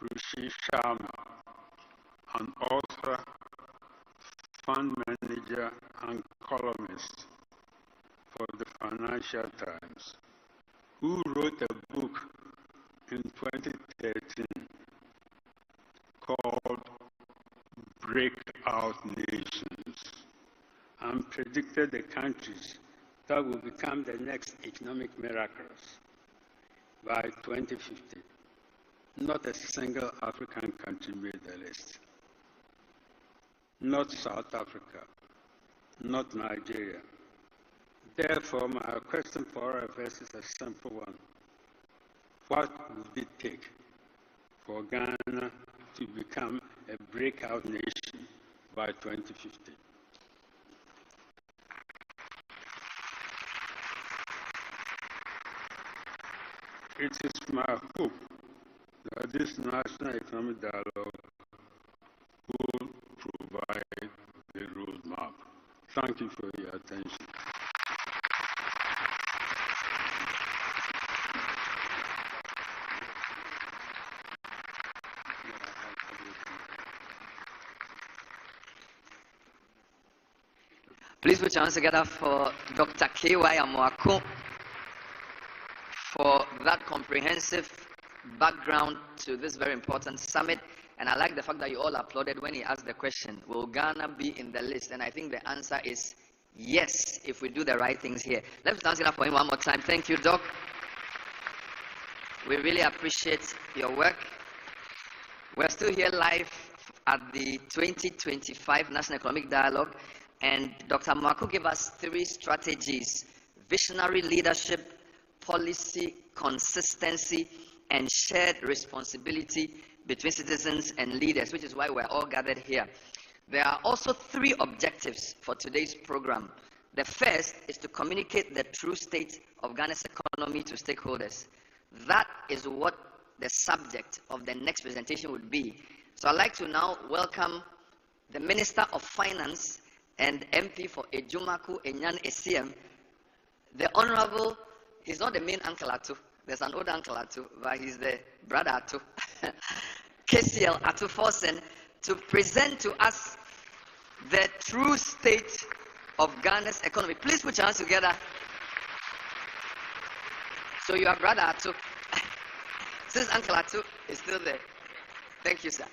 Rishi Sharma, an author, fund manager, and columnist for the Financial Times, who wrote a book in 2013 called Breakout Nations, and predicted the countries that will become the next economic miracles by 2050. Not a single African country made the list. Not South Africa, not Nigeria. Therefore, my question for all of us is a simple one. What would it take for Ghana to become a breakout nation by 2050? It is my hope that this National Economic Dialogue will provide the roadmap. Thank you for your attention. Please put your hands together for Dr. K.Y. Amoako for that comprehensive background to this very important summit. And I like the fact that you all applauded when he asked the question, will Ghana be in the list? And I think the answer is yes, if we do the right things here. Let's dance it up for him one more time. Thank you, Doc. We really appreciate your work. We're still here live at the 2025 National Economic Dialogue. And Dr. Amoako gave us 3 strategies: visionary leadership, policy consistency, and shared responsibility between citizens and leaders, which is why we're all gathered here. There are also 3 objectives for today's program The first is to communicate the true state of Ghana's economy to stakeholders. That is what the subject of the next presentation would be. So I'd like to now welcome the Minister of Finance and MP for Ejumaku Enyan Esiem, the Honorable, he's not the main uncle Atu, there's an old uncle Atu, but he's the brother Atu, KCL Atu Forsen, to present to us the true state of Ghana's economy. Please put your hands together. So you are brother Atu. Since Uncle Atu is still there. Thank you, sir.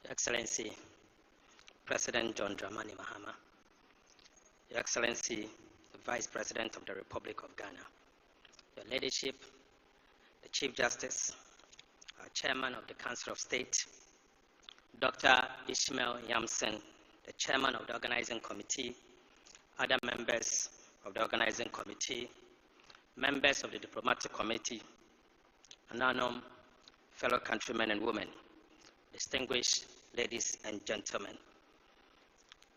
Your Excellency, President John Dramani Mahama, Your Excellency, the Vice President of the Republic of Ghana, Your Ladyship, the Chief Justice, our Chairman of the Council of State, Dr. Ishmael Yamson, the Chairman of the Organizing Committee, other members of the Organizing Committee, members of the Diplomatic Committee, and fellow countrymen and women, distinguished ladies and gentlemen.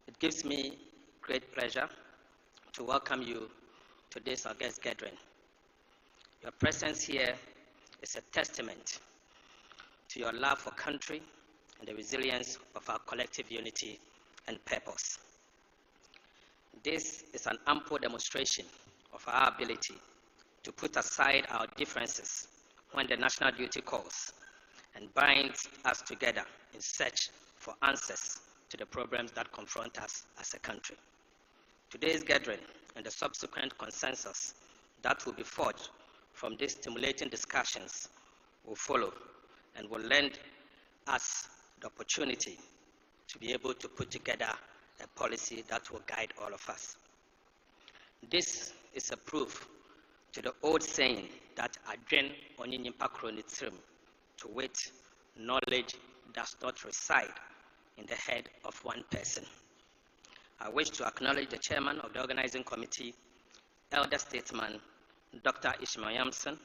It gives me great pleasure to welcome you to this august gathering. Your presence here is a testament to your love for country and the resilience of our collective unity and purpose. This is an ample demonstration of our ability to put aside our differences when the national duty calls and binds us together in search for answers to the problems that confront us as a country. Today's gathering and the subsequent consensus that will be forged from these stimulating discussions will follow and will lend us the opportunity to be able to put together a policy that will guide all of us. This is a proof to the old saying that adwen oni nimpa kro ne tirim, to wit, knowledge does not reside in the head of one person. I wish to acknowledge the Chairman of the Organizing Committee, Elder Statesman Dr. Ishmael Yamson,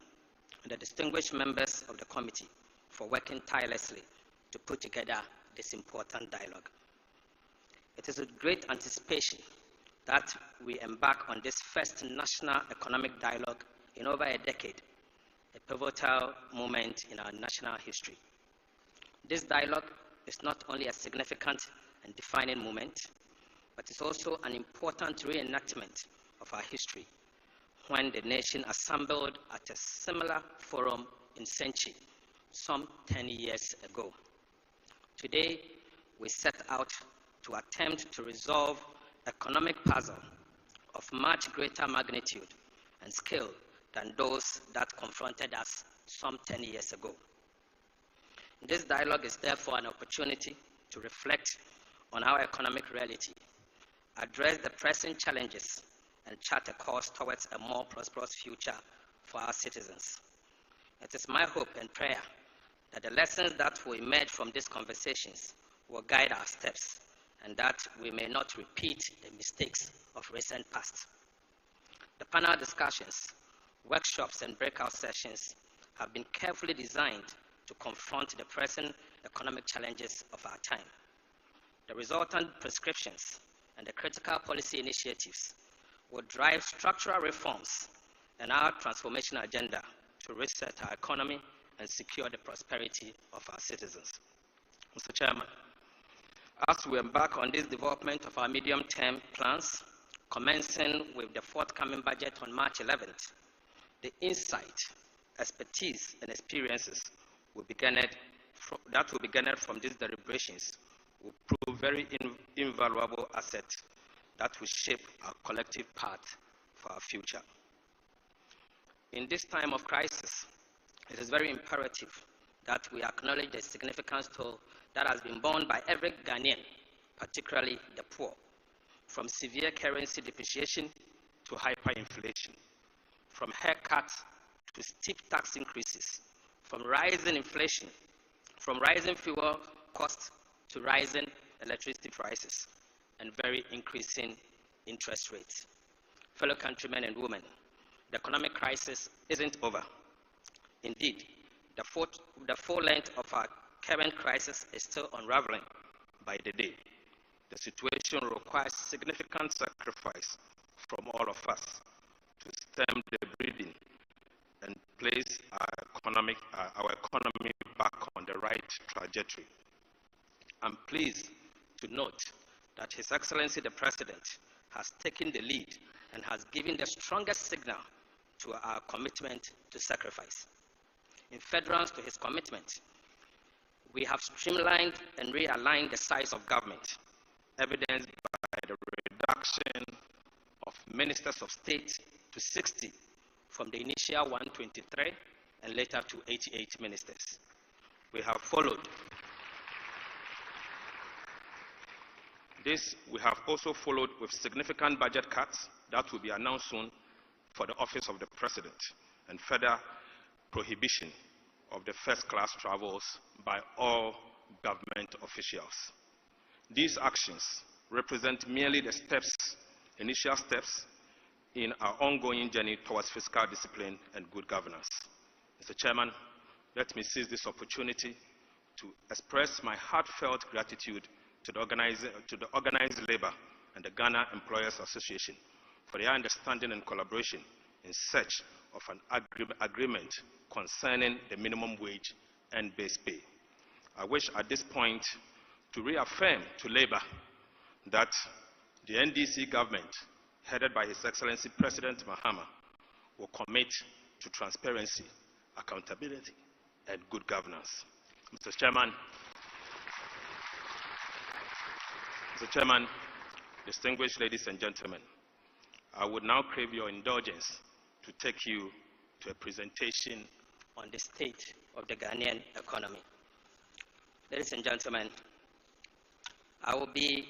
and the distinguished members of the committee for working tirelessly to put together this important dialogue. It is with great anticipation that we embark on this first national economic dialogue in over a decade, a pivotal moment in our national history. This dialogue is not only a significant and defining moment, but it's also an important reenactment of our history when the nation assembled at a similar forum in Senchi some 10 years ago. Today, we set out to attempt to resolve economic puzzle of much greater magnitude and scale than those that confronted us some 10 years ago. This dialogue is therefore an opportunity to reflect on our economic reality, address the pressing challenges, and chart a course towards a more prosperous future for our citizens. It is my hope and prayer that the lessons that will emerge from these conversations will guide our steps and that we may not repeat the mistakes of recent past. The panel discussions, workshops, and breakout sessions have been carefully designed to confront the present economic challenges of our time. The resultant prescriptions and the critical policy initiatives will drive structural reforms and our transformation agenda to reset our economy and secure the prosperity of our citizens. Mr. Chairman, as we embark on this development of our medium-term plans, commencing with the forthcoming budget on March 11th, the insight, expertise, and experiences that will be garnered from these deliberations will prove very invaluable assets that will shape our collective path for our future. In this time of crisis, it is very imperative that we acknowledge the significant toll that has been borne by every Ghanaian, particularly the poor, from severe currency depreciation to hyperinflation, from haircuts to steep tax increases, from rising inflation, from rising fuel costs to rising electricity prices, and very increasing interest rates. Fellow countrymen and women, the economic crisis isn't over. Indeed, the full length of our current crisis is still unraveling by the day. The situation requires significant sacrifice from all of us to stem the bleeding and place our economy back on the right trajectory. I'm pleased to note that His Excellency the President has taken the lead and has given the strongest signal to our commitment to sacrifice. In furtherance to his commitment, we have streamlined and realigned the size of government, evidenced by the reduction of ministers of state to 60 from the initial 123 and later to 88 ministers. We have followed this. We have also followed with significant budget cuts that will be announced soon for the office of the President, and further prohibition of the first-class travels by all government officials. These actions represent merely the initial steps in our ongoing journey towards fiscal discipline and good governance. Mr. Chairman, let me seize this opportunity to express my heartfelt gratitude to the organized labor and the Ghana Employers Association for their understanding and collaboration in search of an agreement concerning the minimum wage and base pay. I wish at this point to reaffirm to labor that the NDC government, headed by His Excellency President Mahama, will commit to transparency, accountability, and good governance. Mr. Chairman, distinguished ladies and gentlemen, I would now crave your indulgence to take you to a presentation on the state of the Ghanaian economy. Ladies and gentlemen, I will be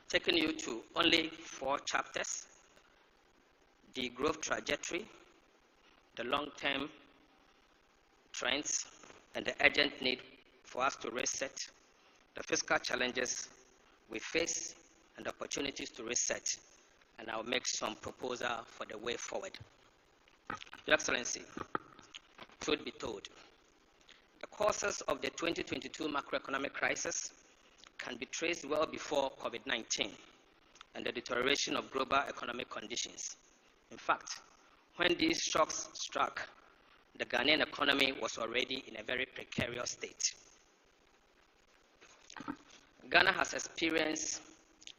taking you to only 4 chapters: the growth trajectory, the long-term trends, and the urgent need for us to reset, the fiscal challenges we face, and opportunities to reset, and I'll make some proposal for the way forward. Your Excellency, truth be told, the causes of the 2022 macroeconomic crisis can be traced well before COVID-19 and the deterioration of global economic conditions. In fact, when these shocks struck, the Ghanaian economy was already in a very precarious state. Ghana has experienced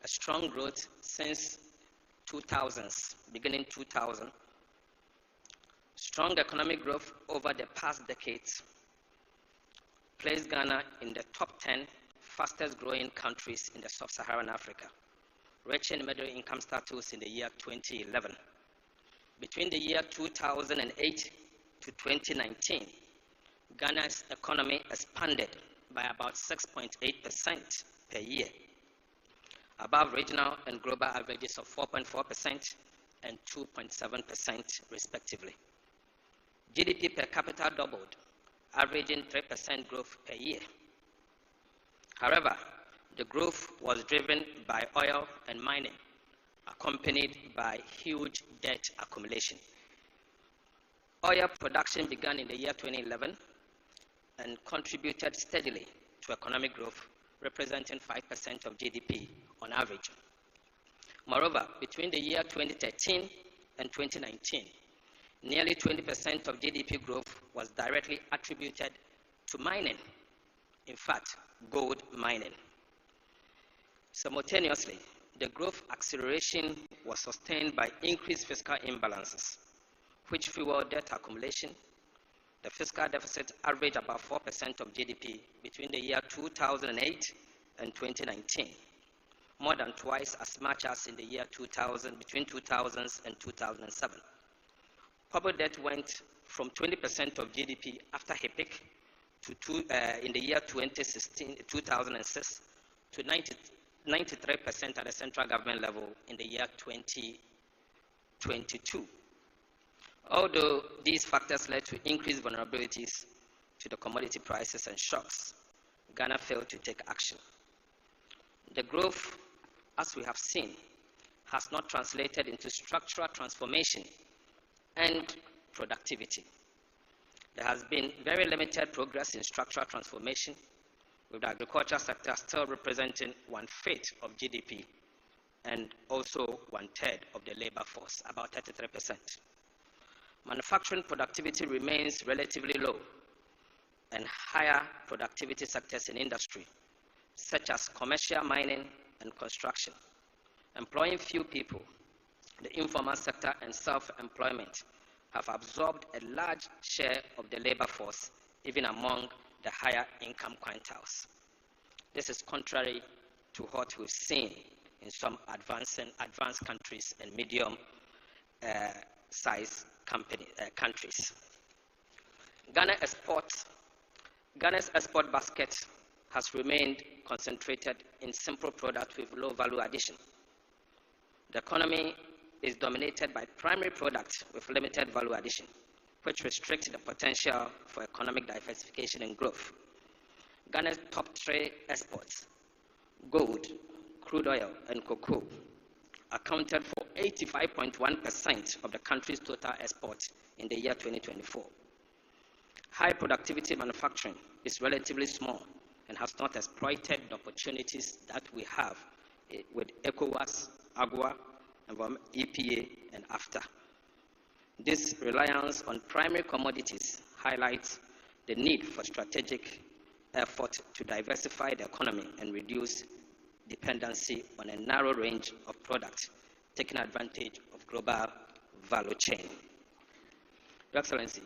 a strong growth since 2000s, beginning 2000. Strong economic growth over the past decades placed Ghana in the top 10 fastest growing countries in the sub-Saharan Africa, reaching middle income status in the year 2011. Between the year 2008 to 2019, Ghana's economy expanded by about 6.8% per year, above regional and global averages of 4.4% and 2.7% respectively. GDP per capita doubled, averaging 3% growth per year. However, the growth was driven by oil and mining, accompanied by huge debt accumulation. Oil production began in the year 2011 and contributed steadily to economic growth, representing 5% of GDP on average. Moreover, between the year 2013 and 2019, nearly 20% of GDP growth was directly attributed to mining, in fact, gold mining. Simultaneously, the growth acceleration was sustained by increased fiscal imbalances, which fueled debt accumulation. The fiscal deficit averaged about 4% of GDP between the year 2008 and 2019, more than twice as much as in the year 2000, between 2000 and 2007. Public debt went from 20% of GDP after a peak in the year 2006 to 93% at the central government level in the year 2022. Although these factors led to increased vulnerabilities to the commodity prices and shocks, Ghana failed to take action. The growth, as we have seen, has not translated into structural transformation and productivity. There has been very limited progress in structural transformation, with the agriculture sector still representing 1/5 of GDP and also 1/3 of the labor force, about 33%. Manufacturing productivity remains relatively low, and higher productivity sectors in industry, such as commercial mining and construction, employing few people, the informal sector and self-employment have absorbed a large share of the labor force, even among the higher income quintiles. This is contrary to what we've seen in some advanced countries and medium-sized countries. Ghana's export basket has remained concentrated in simple products with low value addition. The economy is dominated by primary products with limited value addition, which restricts the potential for economic diversification and growth. Ghana's top 3 exports, gold, crude oil, and cocoa, accounted for 85.1% of the country's total exports in the year 2024. High productivity manufacturing is relatively small and has not exploited the opportunities that we have with ECOWAS, AGUA, EPA, and AFTA. This reliance on primary commodities highlights the need for strategic effort to diversify the economy and reduce dependency on a narrow range of products, taking advantage of global value chain. Your Excellency,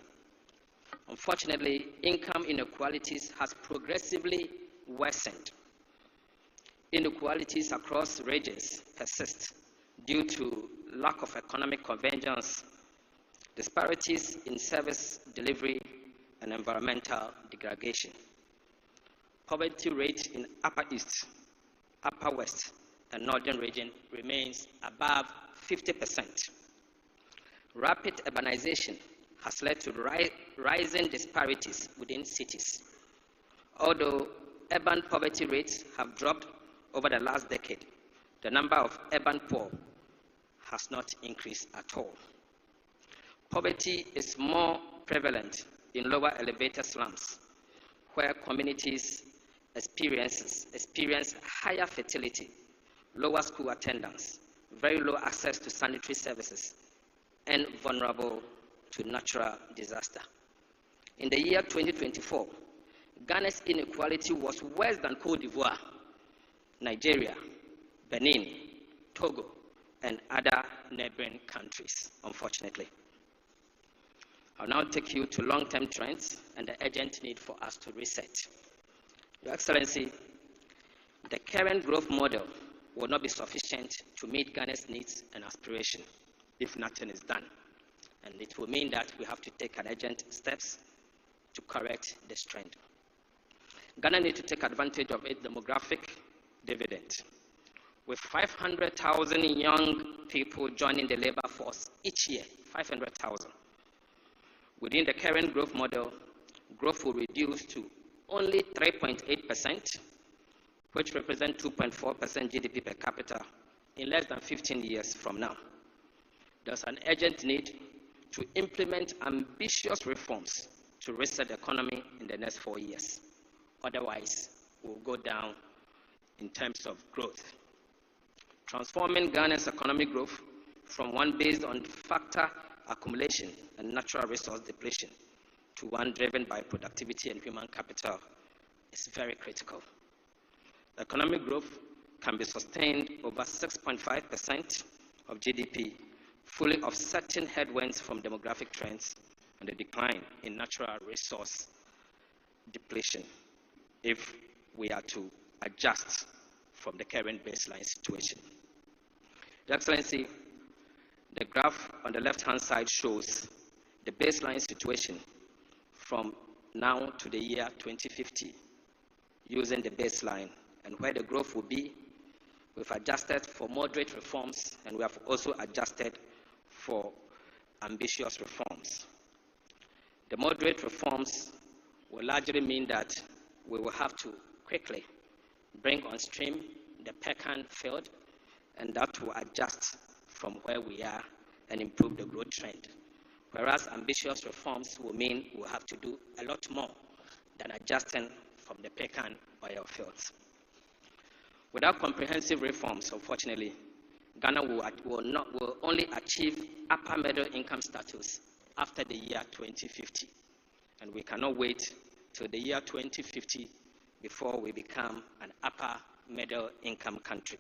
unfortunately, income inequalities has progressively worsened. Inequalities across regions persist due to lack of economic convergence, disparities in service delivery, and environmental degradation. Poverty rate in Upper East, Upper West, and Northern region remains above 50%. Rapid urbanization has led to rising disparities within cities. Although urban poverty rates have dropped over the last decade, the number of urban poor has not increased at all. Poverty is more prevalent in lower elevated slums, where communities experience higher fertility, lower school attendance, very low access to sanitary services, and vulnerable to natural disaster. In the year 2024, Ghana's inequality was worse than Cote d'Ivoire, Nigeria, Benin, Togo, and other neighboring countries, unfortunately. I'll now take you to long-term trends and the urgent need for us to reset. Your Excellency, the current growth model will not be sufficient to meet Ghana's needs and aspirations if nothing is done. And it will mean that we have to take urgent steps to correct this trend. Ghana needs to take advantage of its demographic dividend. With 500,000 young people joining the labor force each year, 500,000. Within the current growth model, growth will reduce to only 3.8%, which represents 2.4% GDP per capita in less than 15 years from now. There's an urgent need to implement ambitious reforms to reset the economy in the next 4 years. Otherwise, we'll go down in terms of growth. Transforming Ghana's economic growth from one based on factor accumulation and natural resource depletion to one driven by productivity and human capital is very critical. Economic growth can be sustained over 6.5% of GDP, fully offsetting headwinds from demographic trends and the decline in natural resource depletion if we are to adjust from the current baseline situation. Your Excellency, the graph on the left-hand side shows the baseline situation from now to the year 2050 using the baseline and where the growth will be. We've adjusted for moderate reforms and we have also adjusted for ambitious reforms. The moderate reforms will largely mean that we will have to quickly bring on stream the Pecan field, and that will adjust from where we are and improve the growth trend. whereas ambitious reforms will mean we'll have to do a lot more than adjusting from the pecan oil fields. Without comprehensive reforms, unfortunately, Ghana will only achieve upper middle income status after the year 2050. And we cannot wait till the year 2050 before we become an upper middle income country.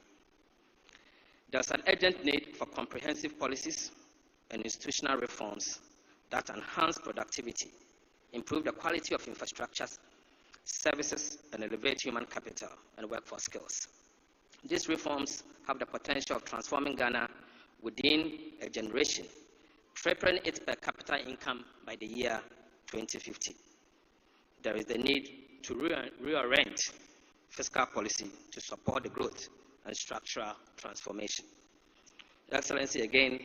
There's an urgent need for comprehensive policies and institutional reforms that enhance productivity, improve the quality of infrastructures, services, and elevate human capital and workforce skills. These reforms have the potential of transforming Ghana within a generation, tripling its per capita income by the year 2050. There is the need to rearrange fiscal policy to support the growth and structural transformation. Your Excellency, again,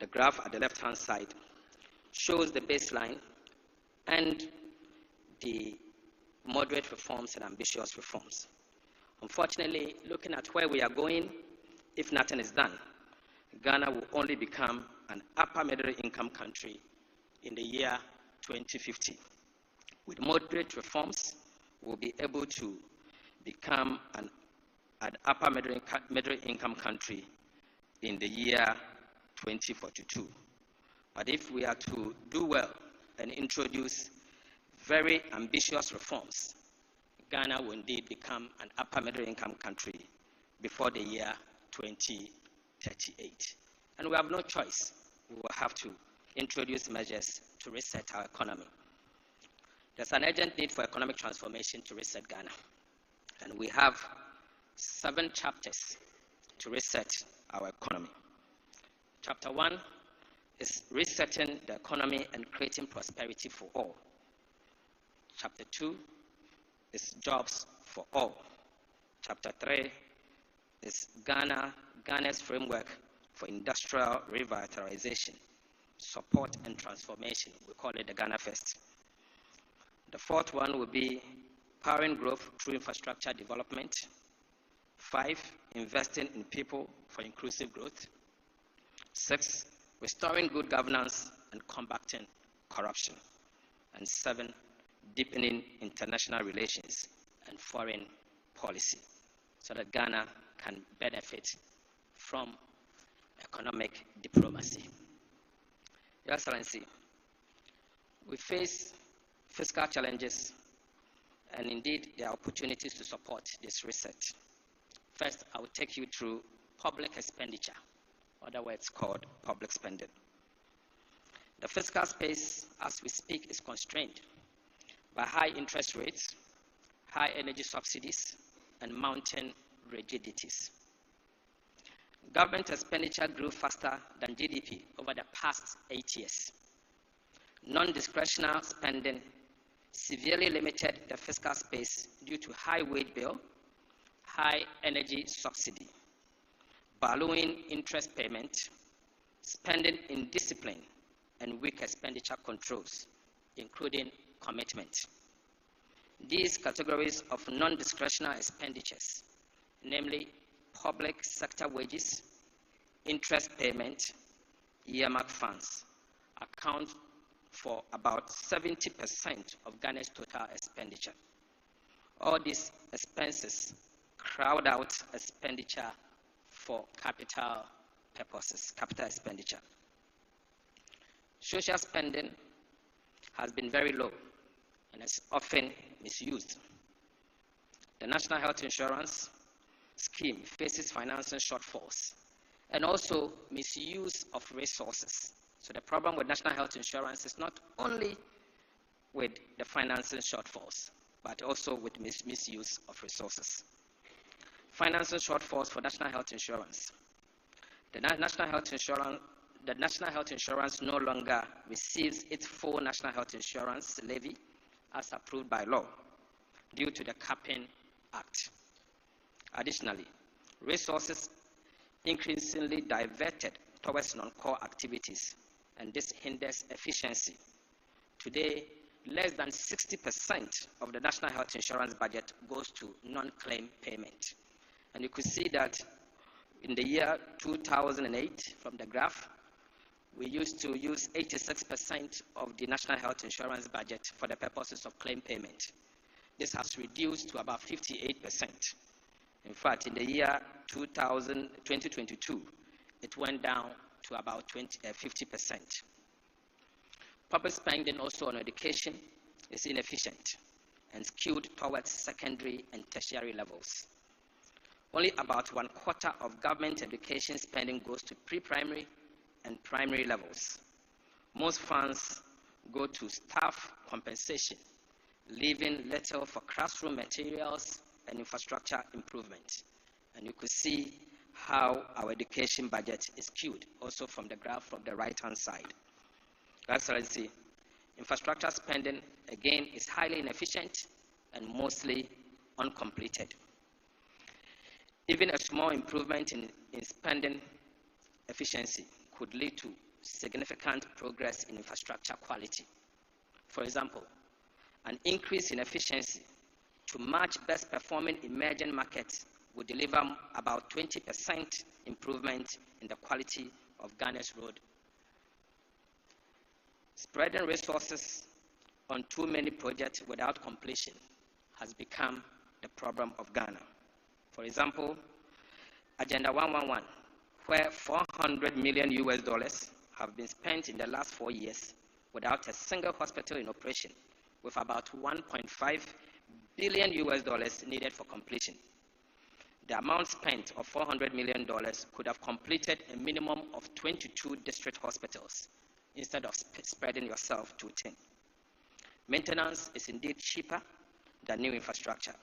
the graph at the left-hand side shows the baseline and the moderate reforms and ambitious reforms. Unfortunately, looking at where we are going, if nothing is done, Ghana will only become an upper middle income country in the year 2050. With moderate reforms, we'll be able to become an upper middle income country in the year 2042. But if we are to do well and introduce very ambitious reforms, Ghana will indeed become an upper middle income country before the year 2038. And we have no choice. We will have to introduce measures to reset our economy. There's an urgent need for economic transformation to reset Ghana. And we have 7 chapters to reset our economy. Chapter 1 is resetting the economy and creating prosperity for all. Chapter 2 is jobs for all. Chapter 3 is Ghana's framework for industrial revitalization, support and transformation. We call it the Ghana First. The 4th one will be powering growth through infrastructure development. 5, investing in people for inclusive growth. 6, restoring good governance and combating corruption. And 7, deepening international relations and foreign policy so that Ghana can benefit from economic diplomacy. Your Excellency, we face fiscal challenges, and indeed there are opportunities to support this research. First, I will take you through public expenditure, otherwise called public spending. The fiscal space, as we speak, is constrained by high interest rates, high energy subsidies, and mounting rigidities. Government expenditure grew faster than GDP over the past 8 years. Non-discretionary spending severely limited the fiscal space due to high wage bill, high energy subsidy, ballooning interest payment, spending indiscipline, and weak expenditure controls, including commitment. These categories of non-discretionary expenditures, namely public sector wages, interest payment, earmark funds, account for about 70% of Ghana's total expenditure. All these expenses crowd out expenditure for capital purposes, capital expenditure. Social spending has been very low and is often misused. The National Health Insurance Scheme faces financing shortfalls and also misuse of resources. So the problem with National Health Insurance is not only with the financing shortfalls, but also with misuse of resources. Financing shortfalls for National Health Insurance. The National Health Insurance no longer receives its full National Health Insurance levy as approved by law due to the Capping Act. Additionally, resources increasingly diverted towards non-core activities, and this hinders efficiency. Today, less than 60% of the National Health Insurance budget goes to non-claim payment. And you could see that in the year 2008, from the graph, we used to use 86% of the national health insurance budget for the purposes of claim payment. This has reduced to about 58%. In fact, in the year 2022, it went down to about 50%. Public spending also on education is inefficient and skewed towards secondary and tertiary levels. Only about 1/4 of government education spending goes to pre-primary and primary levels. Most funds go to staff compensation, leaving little for classroom materials and infrastructure improvement. And you could see how our education budget is skewed, also from the graph from the right-hand side. Your Excellency, infrastructure spending, again, is highly inefficient and mostly uncompleted. Even a small improvement in spending efficiency could lead to significant progress in infrastructure quality. For example, an increase in efficiency to match best performing emerging markets would deliver about 20% improvement in the quality of Ghana's road. Spreading resources on too many projects without completion has become the problem of Ghana. For example, Agenda 111, where $400 million have been spent in the last 4 years without a single hospital in operation, with about $1.5 billion needed for completion. The amount spent of $400 million could have completed a minimum of 22 district hospitals instead of spreading yourself too thin. Maintenance is indeed cheaper than new infrastructure,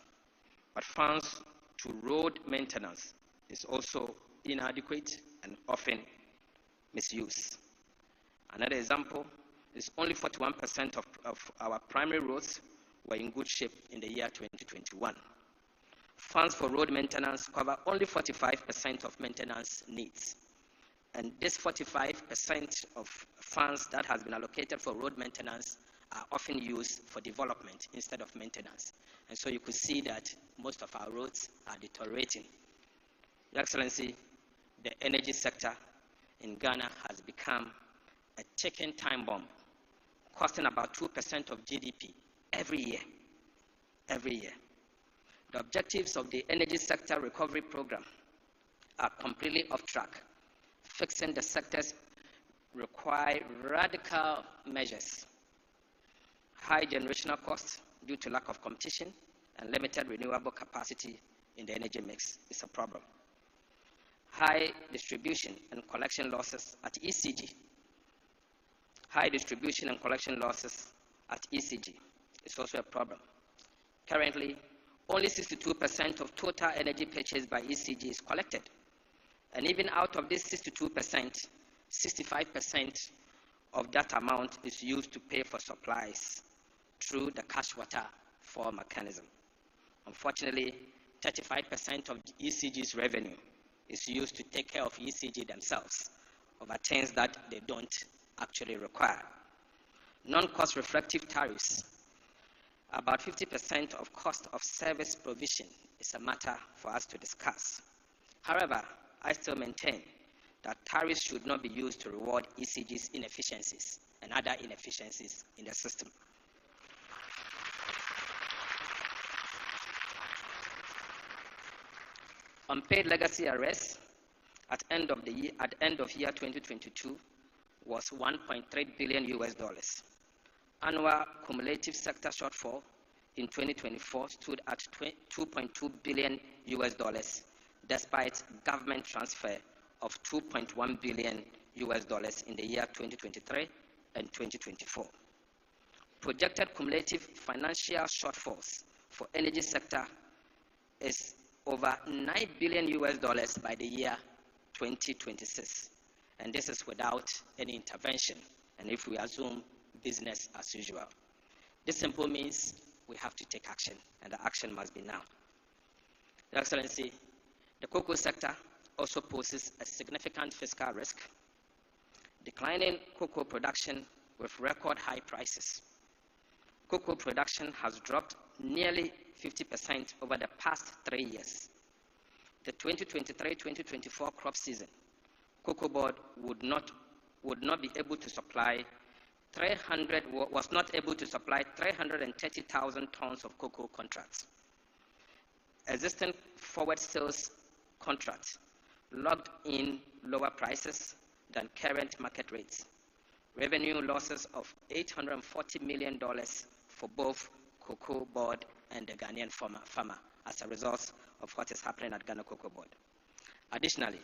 but funds to road maintenance is also inadequate and often misused. Another example is only 41% of our primary roads were in good shape in the year 2021. Funds for road maintenance cover only 45% of maintenance needs. And this 45% of funds that has been allocated for road maintenance are often used for development instead of maintenance. And so you could see that most of our roads are deteriorating. Your Excellency, the energy sector in Ghana has become a ticking time bomb, costing about 2% of GDP every year. Every year. The objectives of the energy sector recovery program are completely off track. Fixing the sectors require radical measures. High generational costs due to lack of competition and limited renewable capacity in the energy mix is a problem. High distribution and collection losses at ECG. High distribution and collection losses at ECG is also a problem. Currently, only 62% of total energy purchased by ECG is collected. And even out of this 62%, 65% of that amount is used to pay for supplies through the cash water fall mechanism. Unfortunately, 35% of the ECG's revenue is used to take care of ECG themselves over things that they don't actually require. Non-cost reflective tariffs. About 50% of cost of service provision is a matter for us to discuss. However, I still maintain that tariffs should not be used to reward ECG's inefficiencies and other inefficiencies in the system. Unpaid legacy arrests at end of year 2022 was $1.3 billion. Annual cumulative sector shortfall in 2024 stood at $2.2 billion, despite government transfer of $2.1 billion in the year 2023 and 2024. Projected cumulative financial shortfalls for energy sector is over $9 billion by the year 2026. And this is without any intervention, and if we assume business as usual. This simply means we have to take action, and the action must be now. Your Excellency, the cocoa sector also poses a significant fiscal risk. Declining cocoa production with record high prices. Cocoa production has dropped nearly 50% over the past 3 years. The 2023-2024 crop season, Cocoa Board would not would not be able to supply was not able to supply 330,000 tons of cocoa contracts. Existing forward sales contracts locked in lower prices than current market rates. Revenue losses of $840 million for both Cocoa Board and the Ghanaian farmer as a result of what is happening at Ghana Cocoa Board. Additionally,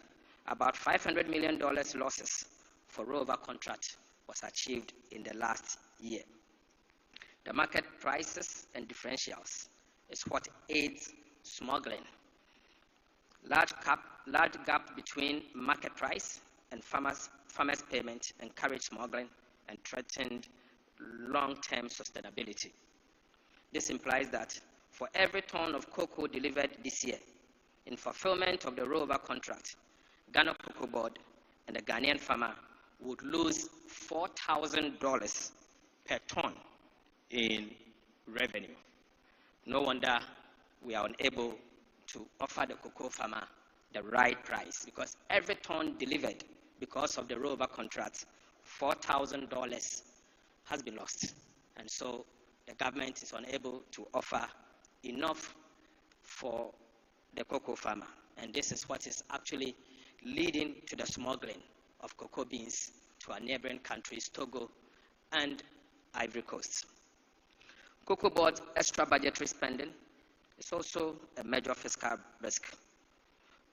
about $500 million losses for rollover contract was achieved in the last year. The market prices and differentials is what aids smuggling. Large gap between market price and farmers' payment encouraged smuggling and threatened long-term sustainability. This implies that for every ton of cocoa delivered this year, in fulfillment of the rollover contract, Ghana Cocoa Board and the Ghanaian farmer would lose $4,000 per ton in revenue. No wonder we are unable to offer the cocoa farmer the right price, because every ton delivered because of the rollover contract, $4,000 has been lost. And so the government is unable to offer enough for the cocoa farmer. And this is what is actually leading to the smuggling of cocoa beans to our neighboring countries, Togo and Ivory Coast. Cocoa Board's extra budgetary spending is also a major fiscal risk.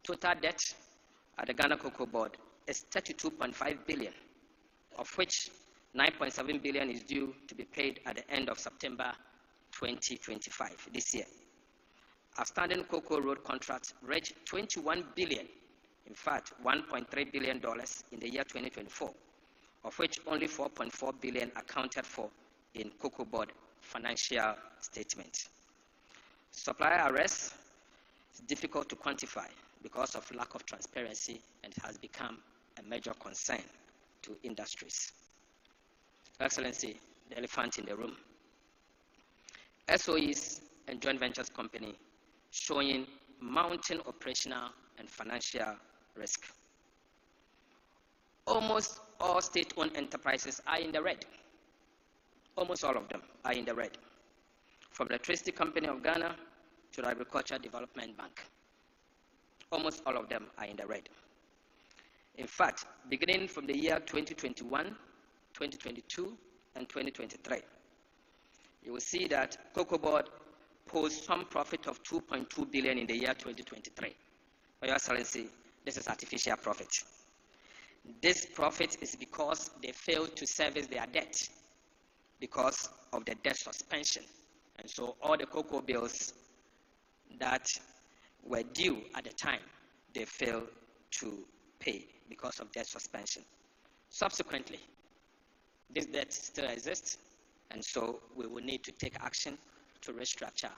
Total debt at the Ghana Cocoa Board is $32.5 billion, of which $9.7 billion is due to be paid at the end of September 2025, this year. Outstanding cocoa road contracts reached $21 billion, in fact, $1.3 billion in the year 2024, of which only $4.4 billion accounted for in Cocoa Board financial statement. Supplier arrest is difficult to quantify because of lack of transparency and has become a major concern to industries. Excellency, the elephant in the room. SOEs and joint ventures company showing mounting operational and financial risk. Almost all state-owned enterprises are in the red. Almost all of them are in the red. From the Electricity Company of Ghana to the Agricultural Development Bank. Almost all of them are in the red. In fact, beginning from the year 2021, 2022, and 2023, you will see that Cocoa Board posed some profit of $2.2 billion in the year 2023. For Your Excellency, this is artificial profit. This profit is because they failed to service their debt because of the debt suspension. And so all the cocoa bills that were due at the time, they failed to pay because of debt suspension. Subsequently, this debt still exists, and so we will need to take action to restructure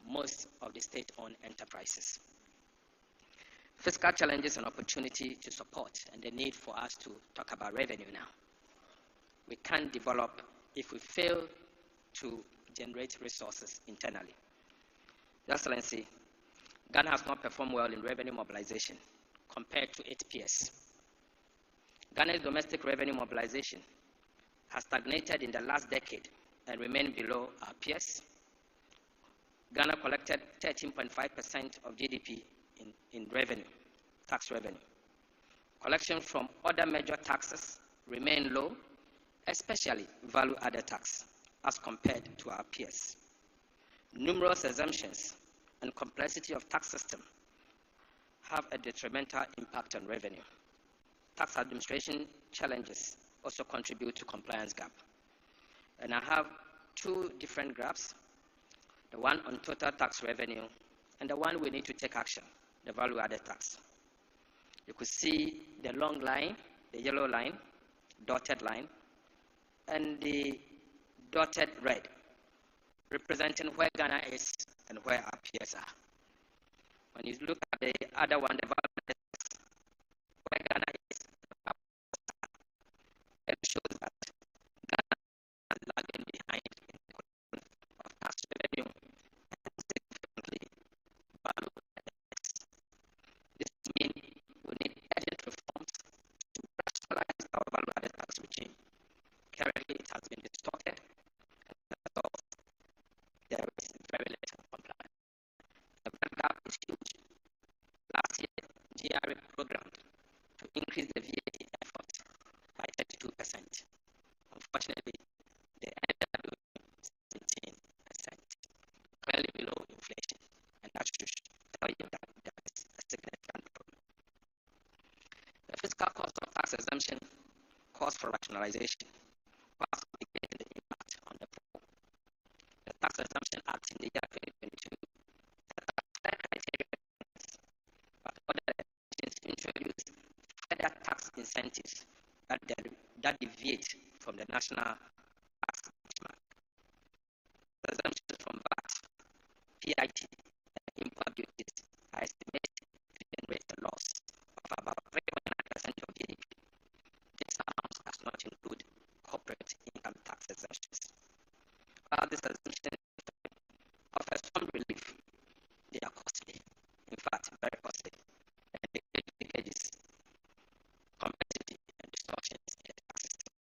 most of the state-owned enterprises. Fiscal challenges and opportunity to support, and the need for us to talk about revenue now. We can't develop if we fail to generate resources internally. Your Excellency, Ghana has not performed well in revenue mobilization compared to its peers. Ghana's domestic revenue mobilization has stagnated in the last decade and remained below our peers. Ghana collected 13.5% of GDP in revenue, tax revenue. Collection from other major taxes remain low, especially value-added tax, as compared to our peers. Numerous exemptions and complexity of tax system have a detrimental impact on revenue. Tax administration challenges also contribute to compliance gap. And I have two different graphs, the one on total tax revenue and the one we need to take action, the value-added tax. You could see the long line, the yellow line, dotted line, and the dotted red, representing where Ghana is and where our peers are. When you look at the other one, the value-added tax, where Ghana is, it shows that Ghana is lagging behind in the collection of tax revenue and significantly value-added tax. This means we need urgent reforms to rationalize our value-added tax exemption calls for rationalization whilst mitigating the impact on the poor. The Tax Exemption Act in the year 2022 set out clear criteria, but other legislation introduced further tax incentives that deviate from the national tax benchmark. Exemptions from VAT, PIT, and import duties are estimated to generate a loss of about 3.9% of GDP. This amount does not include corporate income tax exemptions. While this exemption offers some relief, they are costly, in fact, very costly, and they create leakages, complexity, and distortions in the tax system.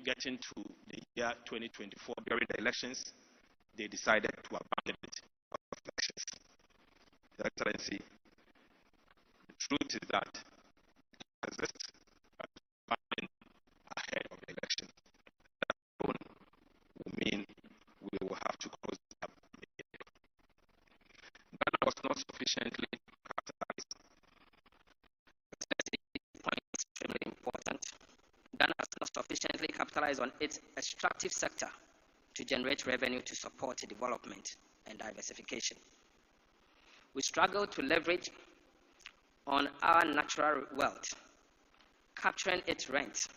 Getting to the year 2024 during the elections, they decided to abandon it of elections. Your Excellency, the truth is that this abandoned ahead of the election. That alone will mean we will have to close it up. Ghana was not sufficiently capitalized. This point is extremely important. Ghana has not sufficiently capitalized on its extractive sector to generate revenue to support development and diversification. We struggle to leverage on our natural wealth, capturing its rent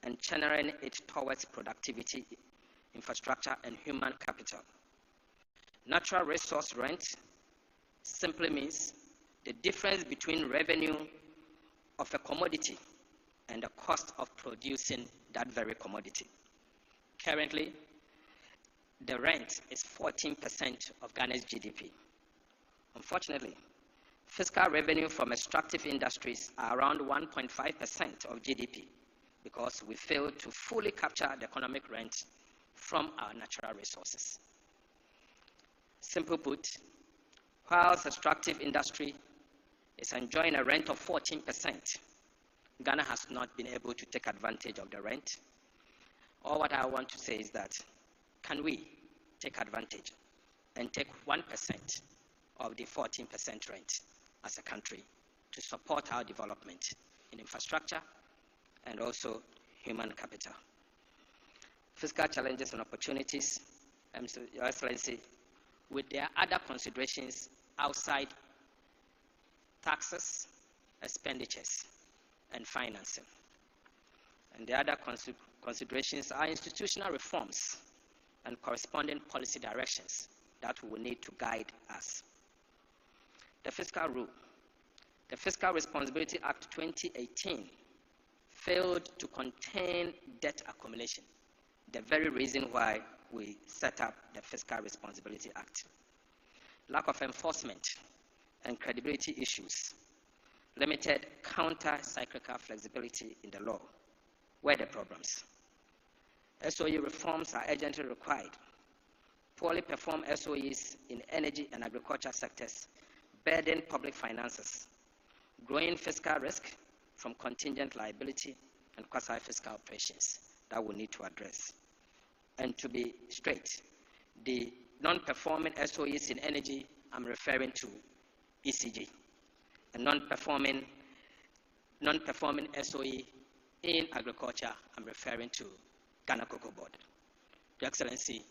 and channeling it towards productivity, infrastructure, and human capital. Natural resource rent simply means the difference between revenue of a commodity and the cost of producing that very commodity. Currently, the rent is 14% of Ghana's GDP. Unfortunately, fiscal revenue from extractive industries are around 1.5% of GDP because we fail to fully capture the economic rent from our natural resources. Simply put, whilst extractive industry is enjoying a rent of 14%, Ghana has not been able to take advantage of the rent. All what I want to say is that, can we take advantage and take 1% of the 14% rent as a country to support our development in infrastructure and also human capital? Fiscal challenges and opportunities, Your Excellency, with their other considerations outside taxes, expenditures, and financing. And the other considerations are institutional reforms and corresponding policy directions that we will need to guide us. The fiscal rule. The Fiscal Responsibility Act 2018 failed to contain debt accumulation, the very reason why we set up the Fiscal Responsibility Act. Lack of enforcement and credibility issues, limited counter-cyclical flexibility in the law were the problems. SOE reforms are urgently required. Poorly performed SOEs in energy and agriculture sectors burden public finances, growing fiscal risk from contingent liability and quasi-fiscal operations that we need to address. And to be straight, the non-performing SOEs in energy, I'm referring to ECG, and non-performing SOE in agriculture, I'm referring to Ghana Cocoa Board. Your Excellency,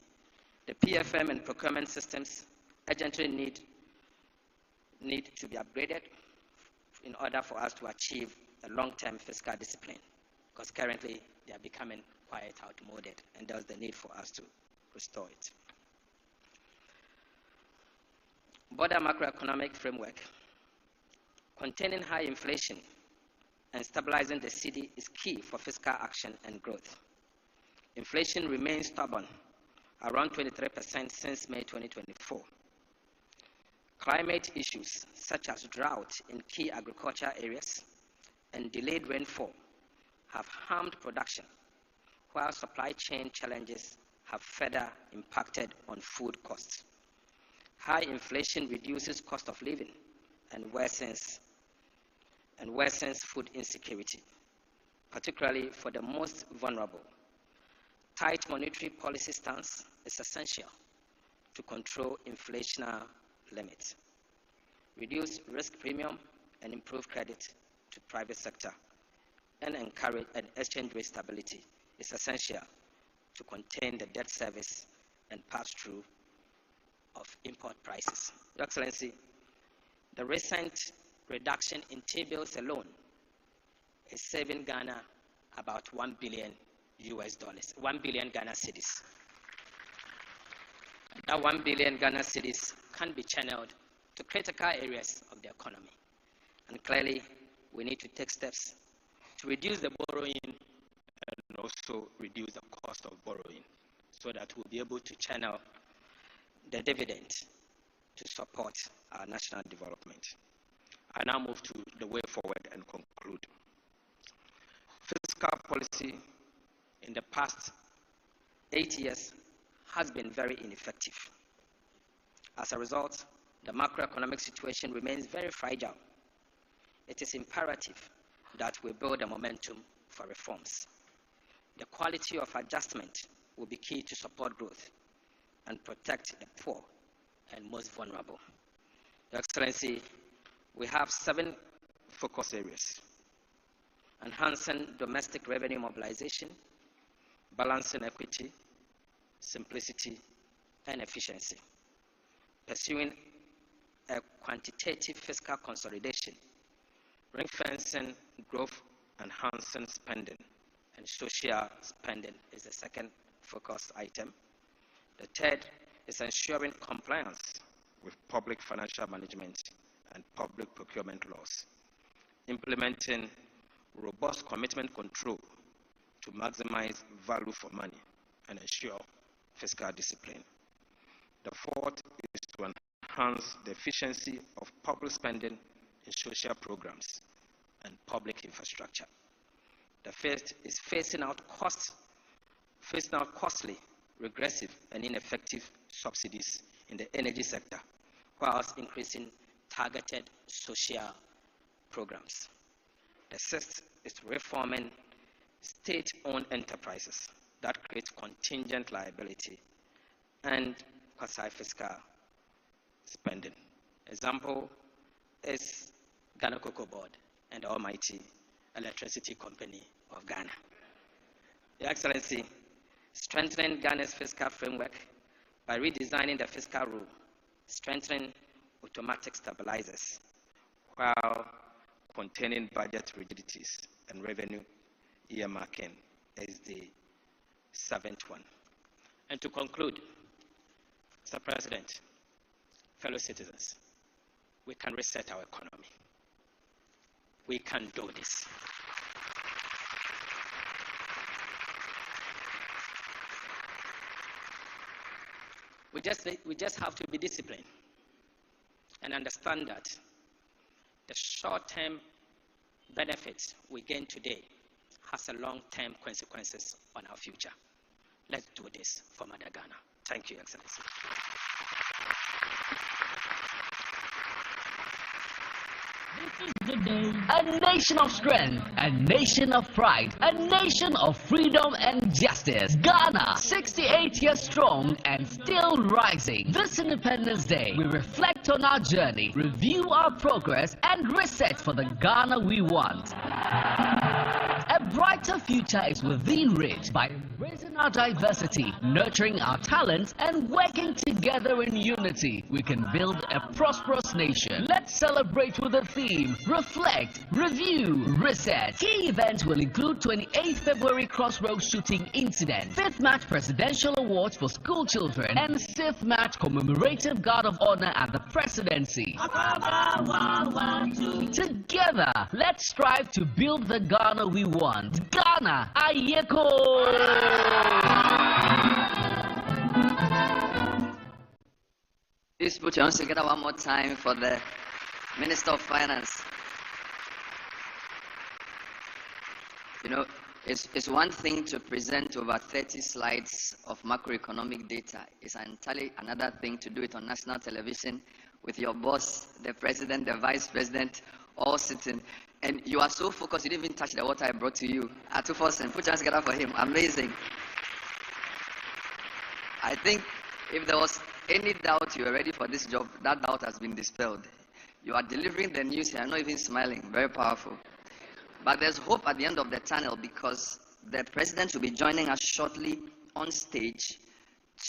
the PFM and procurement systems urgently need to be upgraded in order for us to achieve a long-term fiscal discipline, because currently they are becoming quite outmoded, and there's the need for us to restore it. Broader macroeconomic framework. Containing high inflation and stabilizing the cedi is key for fiscal action and growth. Inflation remains stubborn, around 23% since May 2024. Climate issues such as drought in key agriculture areas and delayed rainfall have harmed production, while supply chain challenges have further impacted on food costs. High inflation reduces cost of living and worsens food insecurity, particularly for the most vulnerable. Tight monetary policy stance is essential to control inflationary limits, reduce risk premium, and improve credit to private sector, and encourage an exchange rate stability is essential to contain the debt service and pass-through of import prices. Your Excellency, the recent reduction in T-bills alone is saving Ghana about $1 billion, 1 billion Ghana cedis. That 1 billion Ghana cedis can be channeled to critical areas of the economy. And clearly, we need to take steps to reduce the borrowing and also reduce the cost of borrowing so that we'll be able to channel the dividend to support our national development. I now move to the way forward and conclude. Fiscal policy in the past 8 years has been very ineffective. As a result, the macroeconomic situation remains very fragile. It is imperative that we build a momentum for reforms. The quality of adjustment will be key to support growth and protect the poor and most vulnerable. Your Excellency, we have 7 focus areas: enhancing domestic revenue mobilization, balancing equity, simplicity, and efficiency, pursuing a quantitative fiscal consolidation, ring-fencing growth, enhancing spending, and social spending is the second focus item. The third is ensuring compliance with public financial management and public procurement laws, implementing robust commitment control to maximize value for money and ensure fiscal discipline. The fourth is to enhance the efficiency of public spending in social programs and public infrastructure. The fifth is phasing out costly, regressive, and ineffective subsidies in the energy sector, whilst increasing targeted social programs. The sixth is reforming state-owned enterprises that create contingent liability and quasi-fiscal spending. Example is Ghana Cocoa Board and the almighty Electricity Company of Ghana. Your Excellency, strengthening Ghana's fiscal framework by redesigning the fiscal rule, strengthening automatic stabilizers, while containing budget rigidities and revenue earmarking is the seventh one. And to conclude, Mr. President, fellow citizens, we can reset our economy. We can do this. We just have to be disciplined and understand that the short-term benefits we gain today has a long-term consequences on our future. Let's do this for Mother Ghana. Thank you, Excellency. This is the day. A nation of strength, a nation of pride, a nation of freedom and justice. Ghana, 68 years strong and still rising. This Independence Day, we reflect on our journey, review our progress, and reset for the Ghana we want. A brighter future is within reach by embracing our diversity, nurturing our talents, and working together in unity. We can build a prosperous nation. Let's celebrate with the theme, Reflect, Review, Reset. Key events will include 28th February Crossroads shooting incident, 5th March Presidential Awards for school children, and 6th March Commemorative Guard of Honor at the Presidency. Together, let's strive to build the Ghana we want. Ghana, Ayeko! Please put your hands together one more time for the Minister of Finance. You know, It's one thing to present over 30 slides of macroeconomic data. It's entirely another thing to do it on national television with your boss, the president, the vice president, all sitting. And you are so focused, you didn't even touch the water I brought to you. Atufosin, put your hands together for him. Amazing. I think if there was any doubt you were ready for this job, that doubt has been dispelled. You are delivering the news, you are not even smiling. Very powerful. But there's hope at the end of the tunnel because the president will be joining us shortly on stage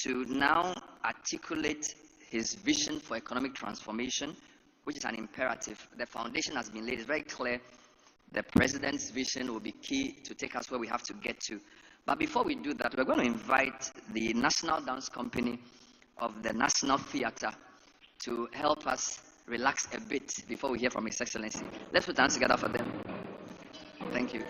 to now articulate his vision for economic transformation, which is an imperative. The foundation has been laid. It's very clear the president's vision will be key to take us where we have to get to. But before we do that, we're going to invite the National Dance Company of the National Theatre to help us relax a bit before we hear from His Excellency. Let's put our hands together for them. Thank you.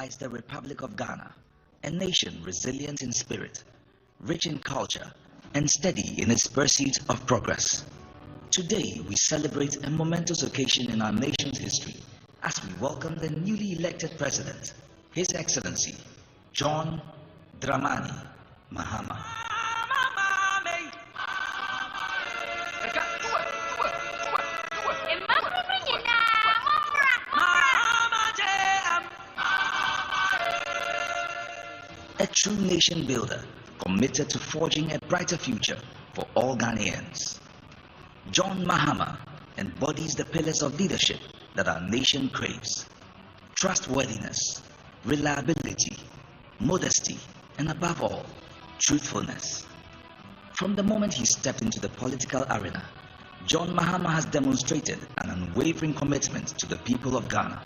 lies the Republic of Ghana, a nation resilient in spirit, rich in culture, and steady in its pursuit of progress. Today, we celebrate a momentous occasion in our nation's history as we welcome the newly elected President, His Excellency, John Dramani Mahama. A true nation builder, committed to forging a brighter future for all Ghanaians. John Mahama embodies the pillars of leadership that our nation craves: trustworthiness, reliability, modesty, and above all, truthfulness. From the moment he stepped into the political arena, John Mahama has demonstrated an unwavering commitment to the people of Ghana.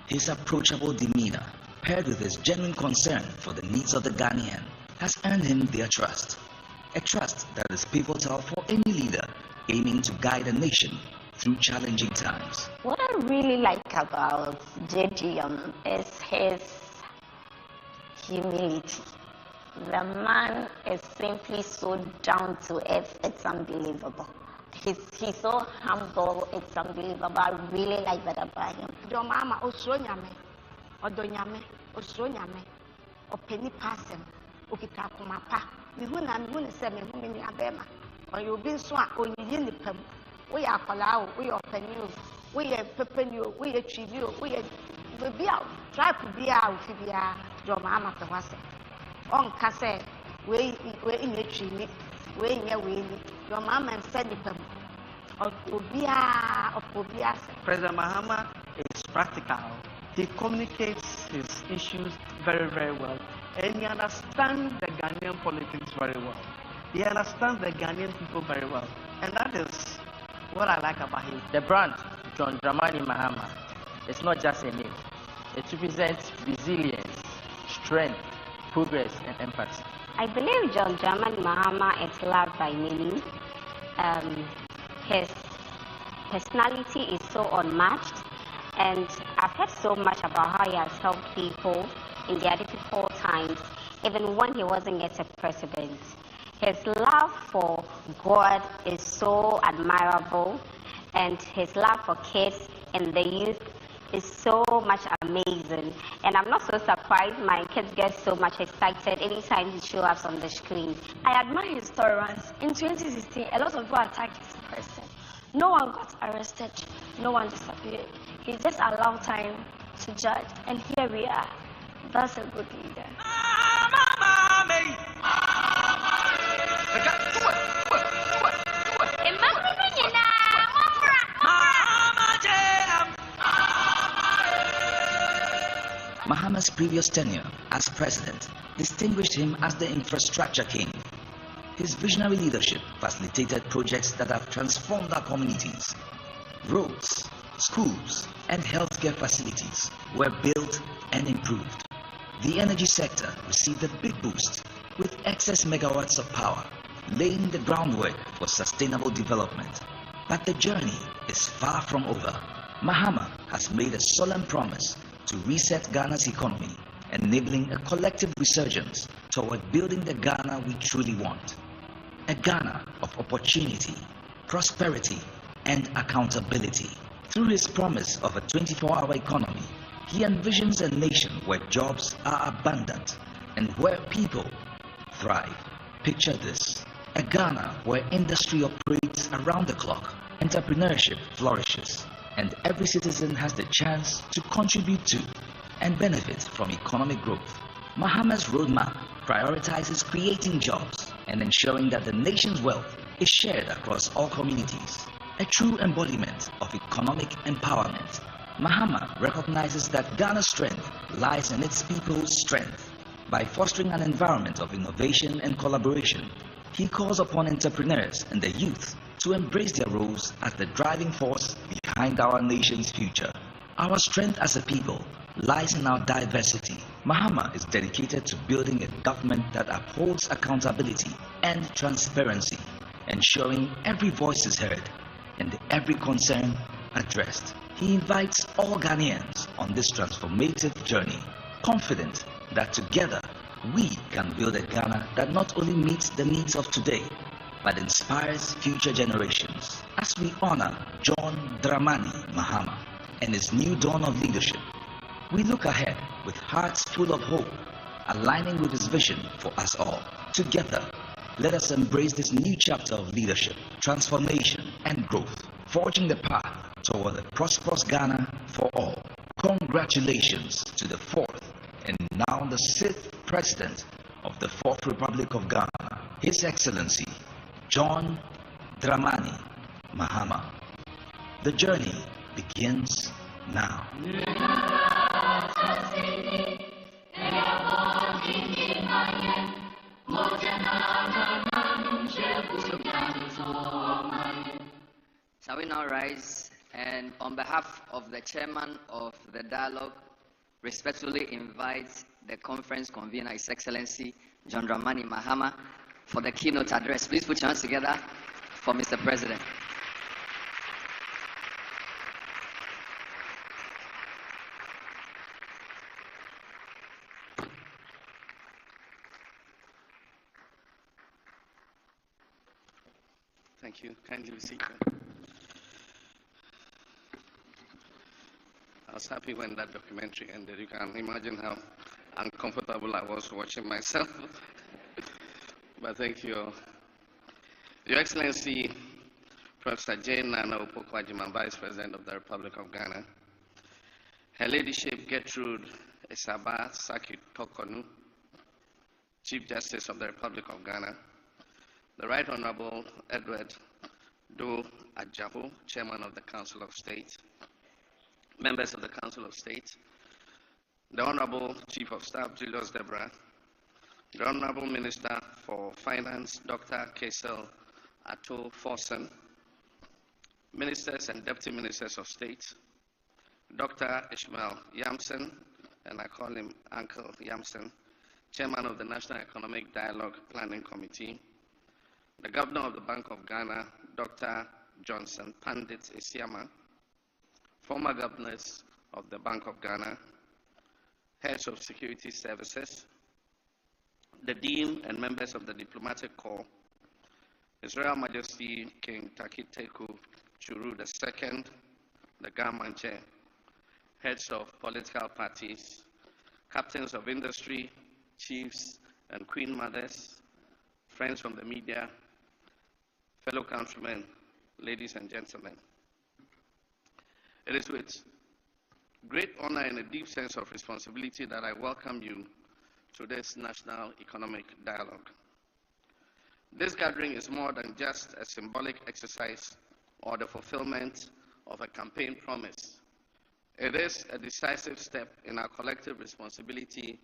His approachable demeanor, paired with his genuine concern for the needs of the Ghanaian, has earned him their trust. A trust that is pivotal for any leader aiming to guide a nation through challenging times. What I really like about JGM is his humility. The man is simply so down to earth, it's unbelievable. He's so humble, it's unbelievable. I really like that about him. Your mama, Osonyame, Odonyame, Osonyame, Openi Passem, Okitakumapa, Mihuna, Semi, Abema, or you've been so on Yinipem. We are Palau, we are Penu, we are Pepenu, we are Chibu, we are try to be out Fibia, your mama to us. On Casse, we in your tree, we in your way, your mama and Sedipem. President Mahama is practical. He communicates his issues very, very well. And he understands the Ghanaian politics very well. He understands the Ghanaian people very well. And that is what I like about him. The brand, John Dramani Mahama, is not just a name. It represents resilience, strength, progress, and empathy. I believe John Dramani Mahama is loved by many. His personality is so unmatched, and I've heard so much about how he has helped people in their difficult times, even when he wasn't yet a president. His love for God is so admirable, and his love for kids and the youth is so much amazing. And I'm not so surprised my kids get so much excited anytime he shows up on the screen. I admire his tolerance. In 2016, a lot of people attacked this person. No one got arrested, no one disappeared. He just allowed time to judge, and here we are. That's a good leader. Mahama's previous tenure as president distinguished him as the infrastructure king. His visionary leadership facilitated projects that have transformed our communities. Roads, schools, and healthcare facilities were built and improved. The energy sector received a big boost with excess megawatts of power, laying the groundwork for sustainable development. But the journey is far from over. Mahama has made a solemn promise to reset Ghana's economy, enabling a collective resurgence toward building the Ghana we truly want. A Ghana of opportunity, prosperity, and accountability. Through his promise of a 24-hour economy, he envisions a nation where jobs are abundant and where people thrive. Picture this: a Ghana where industry operates around the clock, entrepreneurship flourishes, and every citizen has the chance to contribute to and benefit from economic growth. Mahama's roadmap prioritizes creating jobs and ensuring that the nation's wealth is shared across all communities. A true embodiment of economic empowerment. Mahama recognizes that Ghana's strength lies in its people's strength. By fostering an environment of innovation and collaboration, he calls upon entrepreneurs and the youth to embrace their roles as the driving force behind our nation's future. Our strength as a people lies in our diversity. Mahama is dedicated to building a government that upholds accountability and transparency, ensuring every voice is heard and every concern addressed. He invites all Ghanaians on this transformative journey, confident that together we can build a Ghana that not only meets the needs of today, but inspires future generations. As we honor John Dramani Mahama and his new dawn of leadership, we look ahead with hearts full of hope, aligning with his vision for us all. Together, let us embrace this new chapter of leadership, transformation, and growth, forging the path toward a prosperous Ghana for all. Congratulations to the 4th and now the 6th President of the Fourth Republic of Ghana, His Excellency John Dramani Mahama. The journey begins now. Shall we now rise and on behalf of the chairman of the dialogue, respectfully invite the conference convener, His Excellency John Dramani Mahama, for the keynote address. Please put your hands together for Mr. President. Thank you. Kindly be seated. I was happy when that documentary ended. You can imagine how uncomfortable I was watching myself. But thank you. Your Excellency, Professor Jane Nana Opoku-Agyeman, Vice President of the Republic of Ghana, Her Ladyship Gertrude Esaba Saki Tokonu, Chief Justice of the Republic of Ghana, the Right Honorable Edward Do Ajahu, Chairman of the Council of State, members of the Council of State, the Honorable Chief of Staff Julius Debra, the Honorable Minister for Finance Dr. Kesel Ato Forsen, Ministers and Deputy Ministers of State, Dr. Ishmael Yamson, and I call him Uncle Yamson, Chairman of the National Economic Dialogue Planning Committee, the Governor of the Bank of Ghana, Dr. Johnson Pandit Isiama, former governors of the Bank of Ghana, heads of security services, the Dean and members of the Diplomatic Corps, His Royal Majesty King Takiteku Churu II, the Gamanche, heads of political parties, captains of industry, chiefs and queen mothers, friends from the media, fellow countrymen, ladies and gentlemen. It is with great honor and a deep sense of responsibility that I welcome you to this National Economic Dialogue. This gathering is more than just a symbolic exercise or the fulfillment of a campaign promise. It is a decisive step in our collective responsibility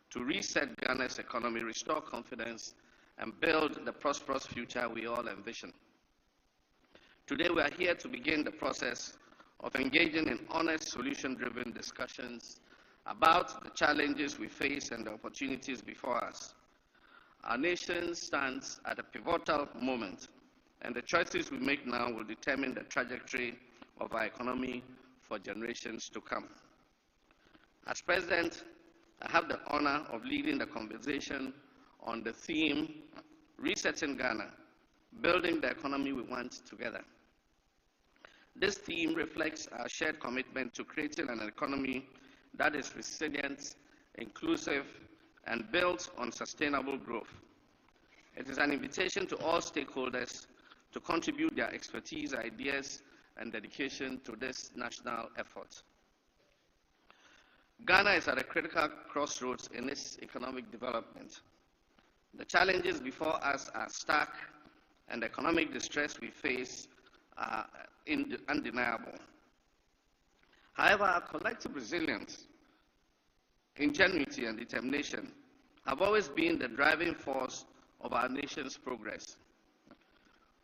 to reset Ghana's economy, restore confidence, and build the prosperous future we all envision. Today we are here to begin the process of engaging in honest, solution-driven discussions about the challenges we face and the opportunities before us. Our nation stands at a pivotal moment, and the choices we make now will determine the trajectory of our economy for generations to come. As President, I have the honor of leading the conversation on the theme, Resetting Ghana, Building the Economy We Want Together. This theme reflects our shared commitment to creating an economy that is resilient, inclusive, and built on sustainable growth. It is an invitation to all stakeholders to contribute their expertise, ideas, and dedication to this national effort. Ghana is at a critical crossroads in its economic development. The challenges before us are stark, and the economic distress we face are undeniable. However, our collective resilience, ingenuity, and determination have always been the driving force of our nation's progress.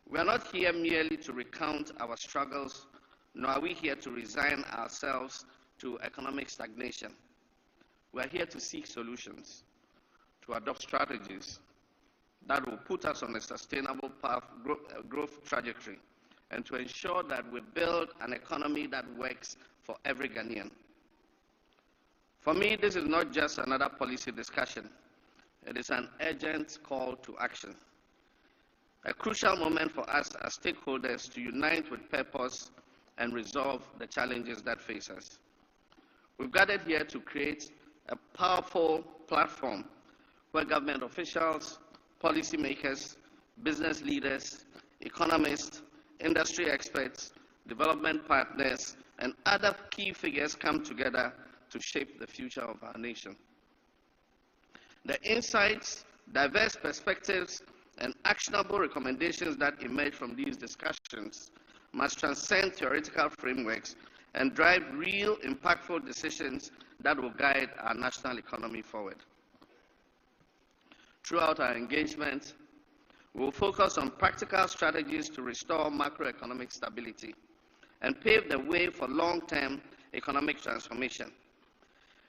We are not here merely to recount our struggles, nor are we here to resign ourselves to economic stagnation. We are here to seek solutions, to adopt strategies that will put us on a sustainable path, growth trajectory, and to ensure that we build an economy that works for every Ghanaian. For me, this is not just another policy discussion. It is an urgent call to action. A crucial moment for us as stakeholders to unite with purpose and resolve the challenges that face us. We've gathered here to create a powerful platform where government officials, policymakers, business leaders, economists, industry experts, development partners, and other key figures come together to shape the future of our nation. The insights, diverse perspectives, and actionable recommendations that emerge from these discussions must transcend theoretical frameworks and drive real, impactful decisions that will guide our national economy forward. Throughout our engagement, we will focus on practical strategies to restore macroeconomic stability and pave the way for long-term economic transformation.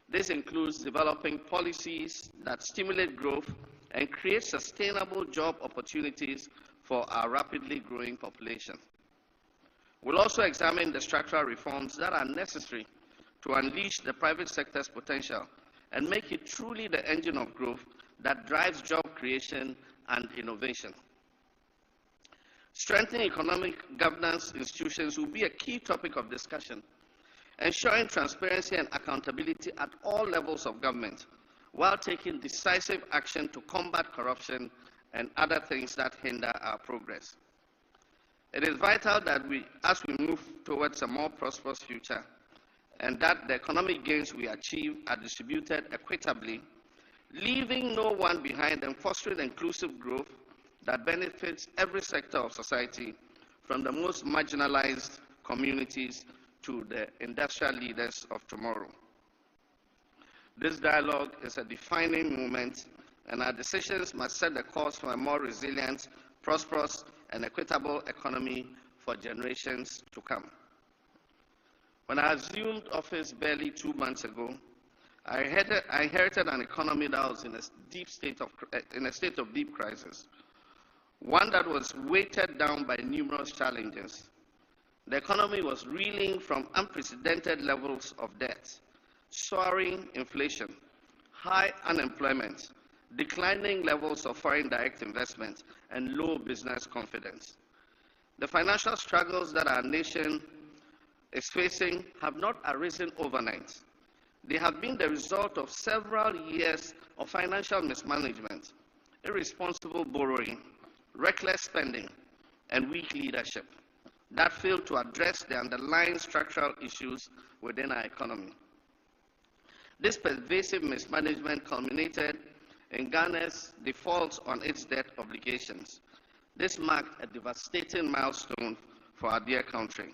This includes developing policies that stimulate growth and create sustainable job opportunities for our rapidly growing population. We'll also examine the structural reforms that are necessary to unleash the private sector's potential and make it truly the engine of growth that drives job creation and innovation. Strengthening economic governance institutions will be a key topic of discussion, ensuring transparency and accountability at all levels of government, while taking decisive action to combat corruption and other things that hinder our progress. It is vital that as we move towards a more prosperous future, and that the economic gains we achieve are distributed equitably, leaving no one behind and fostering inclusive growth that benefits every sector of society, from the most marginalized communities to the industrial leaders of tomorrow. This dialogue is a defining moment, and our decisions must set the course for a more resilient, prosperous, and equitable economy for generations to come. When I assumed office barely 2 months ago, I inherited an economy that was in a state of deep crisis, one that was weighted down by numerous challenges. The economy was reeling from unprecedented levels of debt, soaring inflation, high unemployment, declining levels of foreign direct investment, and low business confidence. The financial struggles that our nation is facing have not arisen overnight. They have been the result of several years of financial mismanagement, irresponsible borrowing, reckless spending, and weak leadership that failed to address the underlying structural issues within our economy. This pervasive mismanagement culminated in Ghana's defaults on its debt obligations. This marked a devastating milestone for our dear country,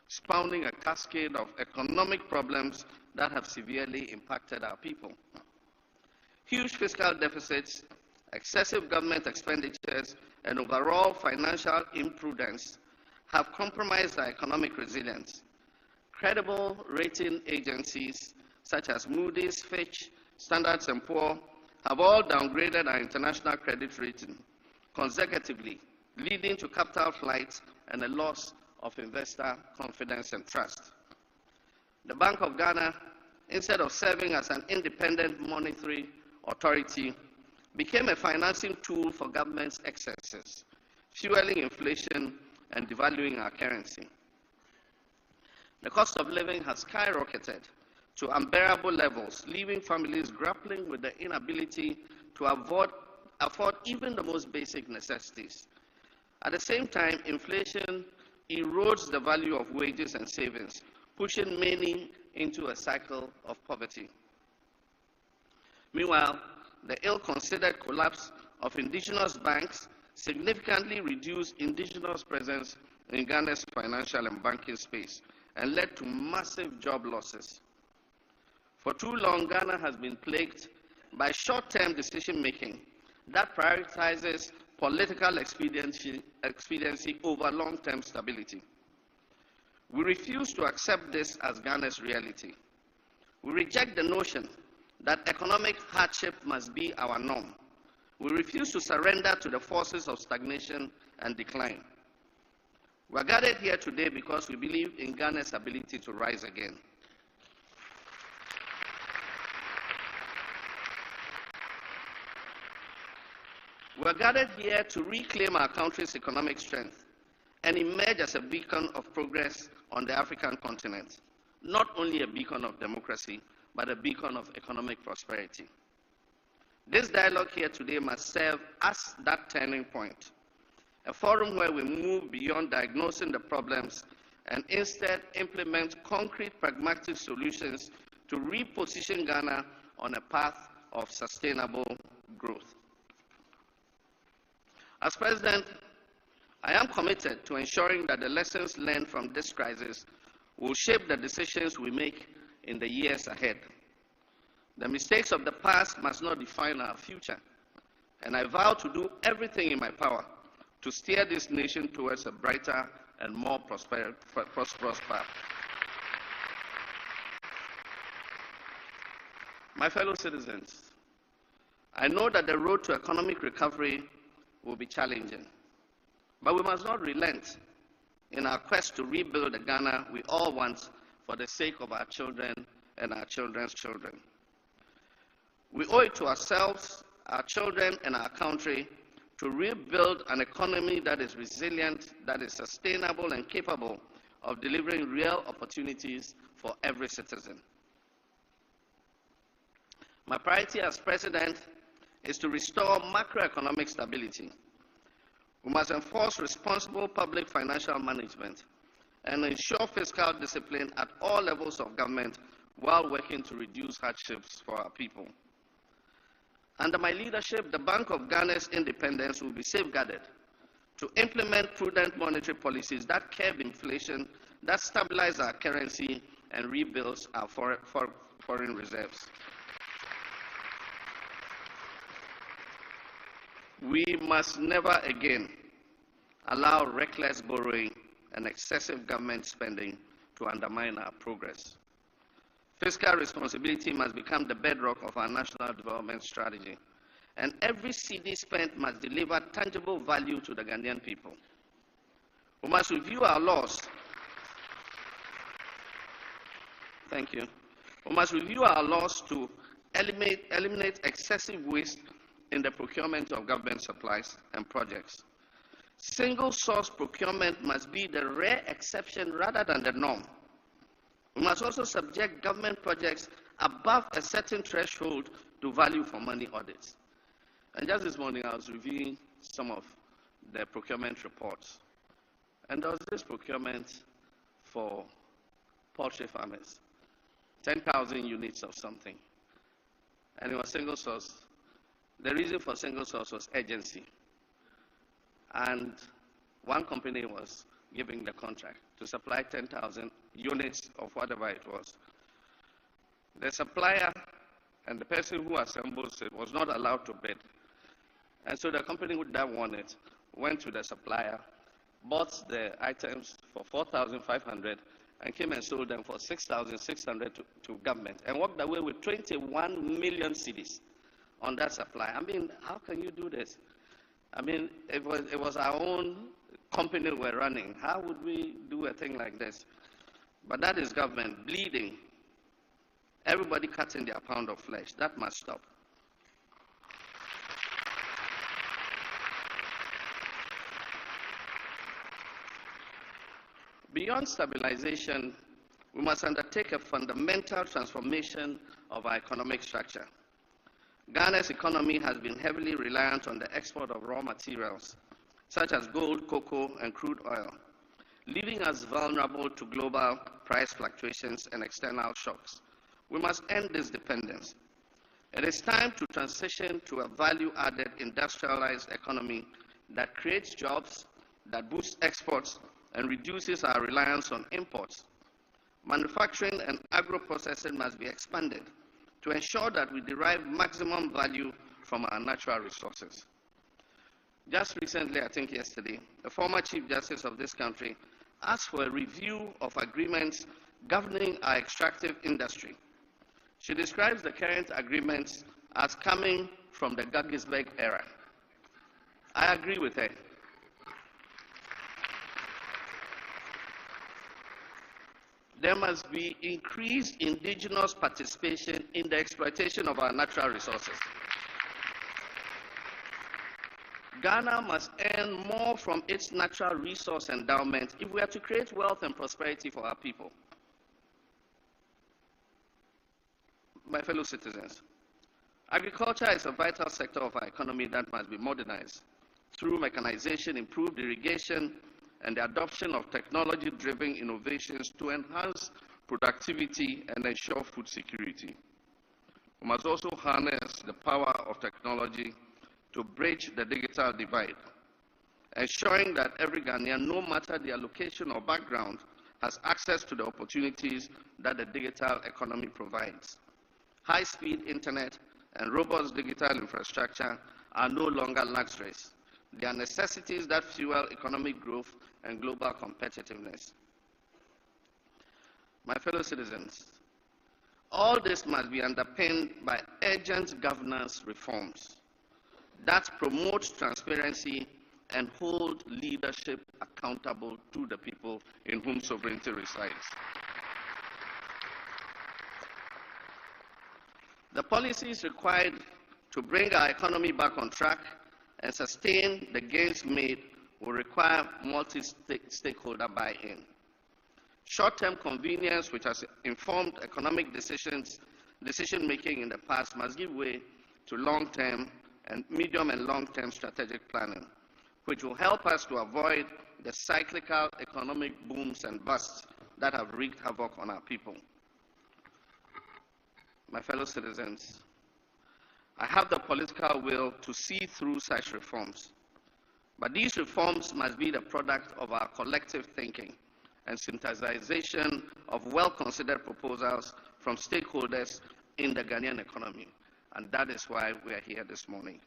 spawning a cascade of economic problems that have severely impacted our people. Huge fiscal deficits, excessive government expenditures, and overall financial imprudence have compromised our economic resilience. Credible rating agencies such as Moody's, Fitch, Standard & Poor's have all downgraded our international credit rating consecutively, leading to capital flights and a loss of investor confidence and trust. The Bank of Ghana, instead of serving as an independent monetary authority, became a financing tool for government's excesses, fueling inflation and devaluing our currency. The cost of living has skyrocketed to unbearable levels, leaving families grappling with the inability to afford even the most basic necessities. At the same time, inflation erodes the value of wages and savings, pushing many into a cycle of poverty. Meanwhile, the ill-considered collapse of indigenous banks significantly reduced indigenous presence in Ghana's financial and banking space and led to massive job losses. For too long, Ghana has been plagued by short-term decision-making that prioritizes political expediency over long-term stability. We refuse to accept this as Ghana's reality. We reject the notion that economic hardship must be our norm. We refuse to surrender to the forces of stagnation and decline. We are gathered here today because we believe in Ghana's ability to rise again. We are gathered here to reclaim our country's economic strength and emerge as a beacon of progress on the African continent. Not only a beacon of democracy, but a beacon of economic prosperity. This dialogue here today must serve as that turning point, a forum where we move beyond diagnosing the problems and instead implement concrete, pragmatic solutions to reposition Ghana on a path of sustainable growth. As President, I am committed to ensuring that the lessons learned from this crisis will shape the decisions we make in the years ahead. The mistakes of the past must not define our future, and I vow to do everything in my power to steer this nation towards a brighter and more prosperous path. My fellow citizens, I know that the road to economic recovery will be challenging, but we must not relent in our quest to rebuild the Ghana we all want for the sake of our children and our children's children. We owe it to ourselves, our children, and our country to rebuild an economy that is resilient, that is sustainable, and capable of delivering real opportunities for every citizen. My priority as President is to restore macroeconomic stability. We must enforce responsible public financial management and ensure fiscal discipline at all levels of government while working to reduce hardships for our people. Under my leadership, the Bank of Ghana's independence will be safeguarded to implement prudent monetary policies that curb inflation, that stabilize our currency, and rebuild our foreign reserves. We must never again allow reckless borrowing and excessive government spending to undermine our progress. Fiscal responsibility must become the bedrock of our national development strategy, and every cedi spent must deliver tangible value to the Ghanaian people. We must review our laws. Thank you. We must review our laws to eliminate excessive waste in the procurement of government supplies and projects. Single-source procurement must be the rare exception rather than the norm. We must also subject government projects above a certain threshold to value for money audits. And just this morning, I was reviewing some of the procurement reports. And there was this procurement for poultry farmers, 10,000 units of something. And it was single source. The reason for single source was urgency. And one company was giving the contract to supply 10,000 units of whatever it was. The supplier and the person who assembles it was not allowed to bid. And so the company that won it went to the supplier, bought the items for 4,500 and came and sold them for 6,600 to government and walked away with 21 million cedis on that supply. I mean, how can you do this? I mean, it was our own company we're running. How would we do a thing like this? But that is government bleeding. Everybody cutting their pound of flesh. That must stop. Beyond stabilization, we must undertake a fundamental transformation of our economic structure. Ghana's economy has been heavily reliant on the export of raw materials, such as gold, cocoa, and crude oil, leaving us vulnerable to global price fluctuations and external shocks. We must end this dependence. It is time to transition to a value-added industrialized economy that creates jobs, that boosts exports, and reduces our reliance on imports. Manufacturing and agro-processing must be expanded to ensure that we derive maximum value from our natural resources. Just recently, I think yesterday, the former Chief Justice of this country asked for a review of agreements governing our extractive industry. She describes the current agreements as coming from the Guggisberg era. I agree with her. There must be increased indigenous participation in the exploitation of our natural resources. Ghana must earn more from its natural resource endowment if we are to create wealth and prosperity for our people. My fellow citizens, agriculture is a vital sector of our economy that must be modernized through mechanization, improved irrigation, and the adoption of technology-driven innovations to enhance productivity and ensure food security. We must also harness the power of technology to bridge the digital divide, ensuring that every Ghanaian, no matter their location or background, has access to the opportunities that the digital economy provides. High-speed internet and robust digital infrastructure are no longer luxuries. They are necessities that fuel economic growth and global competitiveness. My fellow citizens, all this must be underpinned by urgent governance reforms that promote transparency and hold leadership accountable to the people in whom sovereignty resides. The policies required to bring our economy back on track and sustain the gains made will require multi-stakeholder buy-in. Short-term convenience, which has informed economic decision-making in the past, must give way to long-term and medium and long-term strategic planning, which will help us to avoid the cyclical economic booms and busts that have wreaked havoc on our people. My fellow citizens, I have the political will to see through such reforms, but these reforms must be the product of our collective thinking and synthesization of well-considered proposals from stakeholders in the Ghanaian economy, and that is why we are here this morning.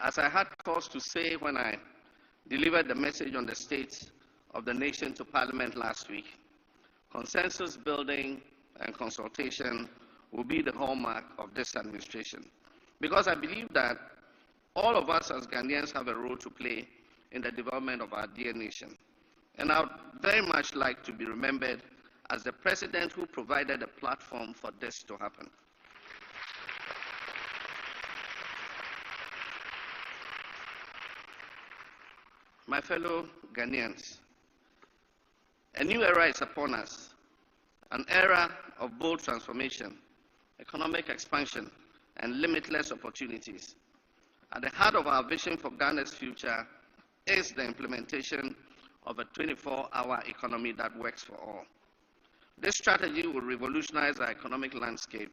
As I had cause to say when I delivered the message on the state of the nation to Parliament last week, consensus building and consultation will be the hallmark of this administration, because I believe that all of us as Ghanaians have a role to play in the development of our dear nation. And I would very much like to be remembered as the president who provided a platform for this to happen. My fellow Ghanaians, a new era is upon us, an era of bold transformation, economic expansion, and limitless opportunities. At the heart of our vision for Ghana's future is the implementation of a 24-hour economy that works for all. This strategy will revolutionize our economic landscape.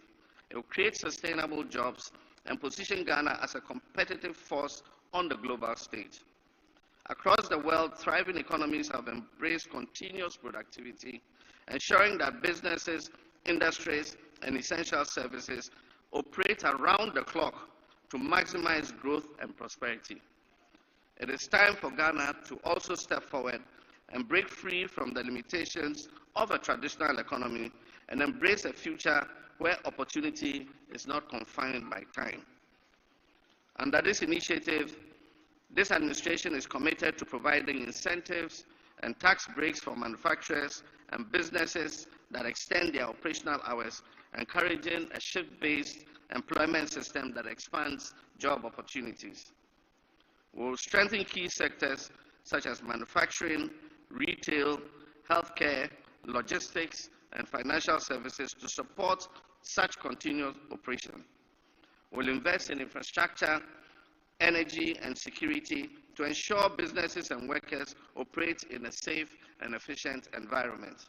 It will create sustainable jobs and position Ghana as a competitive force on the global stage. Across the world, thriving economies have embraced continuous productivity, ensuring that businesses, industries, and essential services operate around the clock to maximize growth and prosperity. It is time for Ghana to also step forward and break free from the limitations of a traditional economy and embrace a future where opportunity is not confined by time. Under this initiative, this administration is committed to providing incentives and tax breaks for manufacturers and businesses that extend their operational hours, encouraging a shift-based employment system that expands job opportunities. We will strengthen key sectors such as manufacturing, retail, healthcare, logistics, and financial services to support such continuous operation. We will invest in infrastructure, energy, and security to ensure businesses and workers operate in a safe and efficient environment.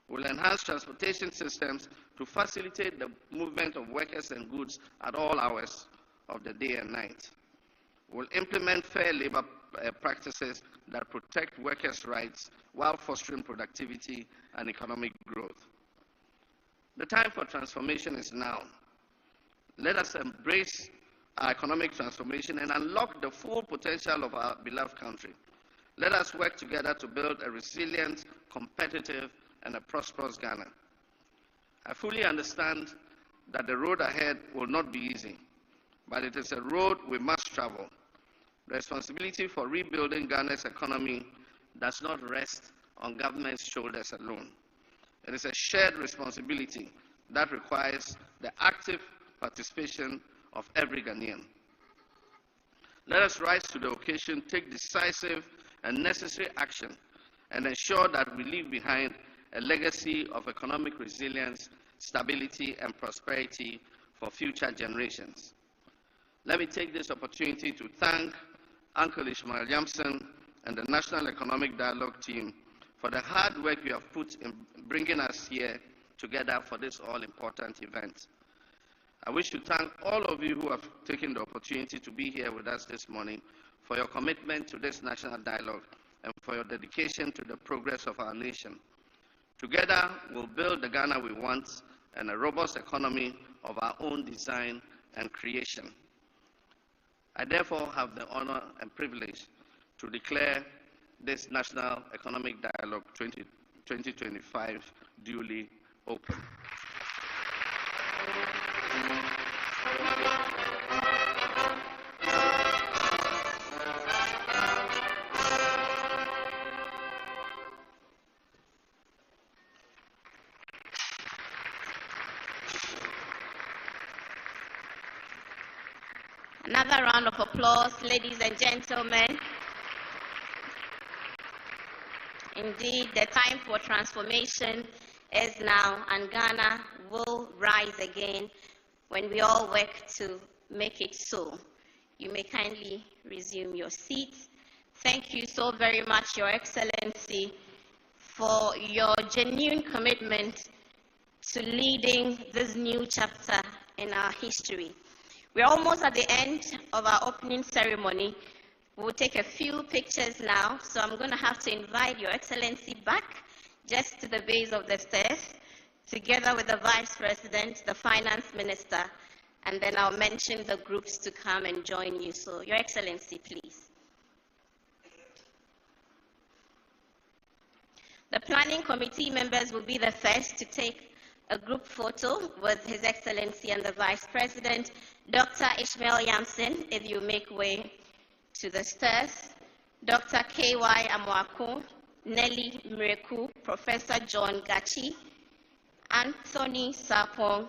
We will enhance transportation systems to facilitate the movement of workers and goods at all hours of the day and night. We will implement fair labor practices that protect workers' rights while fostering productivity and economic growth. The time for transformation is now. Let us embrace our economic transformation and unlock the full potential of our beloved country. Let us work together to build a resilient, competitive, and a prosperous Ghana. I fully understand that the road ahead will not be easy, but it is a road we must travel. The responsibility for rebuilding Ghana's economy does not rest on government's shoulders alone. It is a shared responsibility that requires the active participation of every Ghanaian. Let us rise to the occasion, take decisive and necessary action, and ensure that we leave behind a legacy of economic resilience, stability, and prosperity for future generations. Let me take this opportunity to thank Uncle Ishmael Yamson and the National Economic Dialogue team for the hard work you have put in bringing us here together for this all-important event. I wish to thank all of you who have taken the opportunity to be here with us this morning for your commitment to this national dialogue and for your dedication to the progress of our nation. Together, we'll build the Ghana we want and a robust economy of our own design and creation. I therefore have the honor and privilege to declare this National Economic Dialogue 2025 duly open. Another round of applause, ladies and gentlemen. Indeed, the time for transformation is now, and Ghana will rise again when we all work to make it so. You may kindly resume your seats. Thank you so very much, Your Excellency, for your genuine commitment to leading this new chapter in our history. We're almost at the end of our opening ceremony. We'll take a few pictures now, so I'm going to have to invite Your Excellency back just to the base of the stairs, together with the Vice President, the Finance Minister, and then I'll mention the groups to come and join you. So, Your Excellency, please. The Planning Committee members will be the first to take a group photo with His Excellency and the Vice President, Dr. Ishmael Yamson, if you make way to the stairs, Dr. K.Y. Amwaku, Nelly Mreku, Professor John Gachi, Anthony Sapong.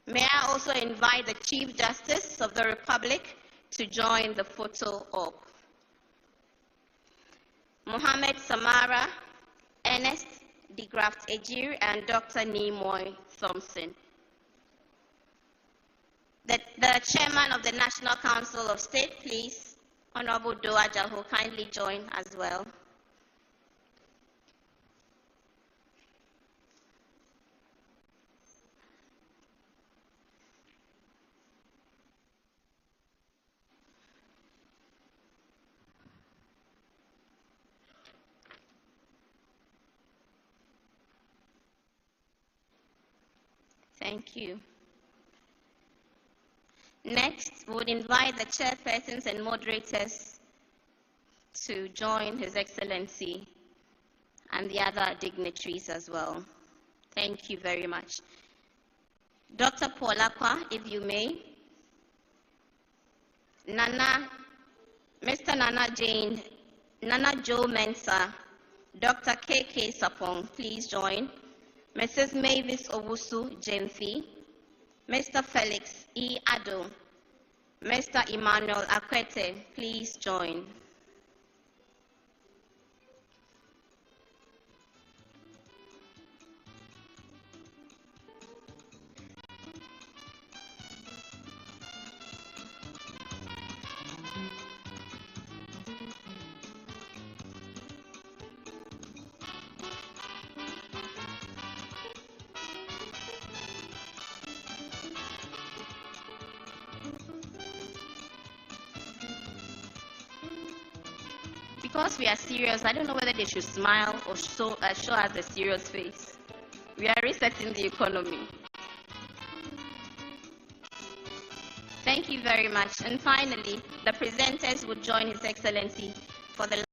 May I also invite the Chief Justice of the Republic to join the photo op. Mohammed Samara, Ernest de Graft Ejir, and Dr. Nimoy Thompson. The Chairman of the National Council of State, please, Honorable Doa Jalho, kindly join as well. Thank you. Next, we would invite the chairpersons and moderators to join His Excellency and the other dignitaries as well. Thank you very much. Dr. Paulakwa, if you may. Mr. Nana Joe Mensah, Dr. K.K. Sapong, please join. Mrs. Mavis Owusu Jemfi, Mr. Felix E. Ado, Mr. Emmanuel Akwete, please join. Because we are serious, I don't know whether they should smile or show us a serious face. We are resetting the economy. Thank you very much. And finally, the presenters will join His Excellency for the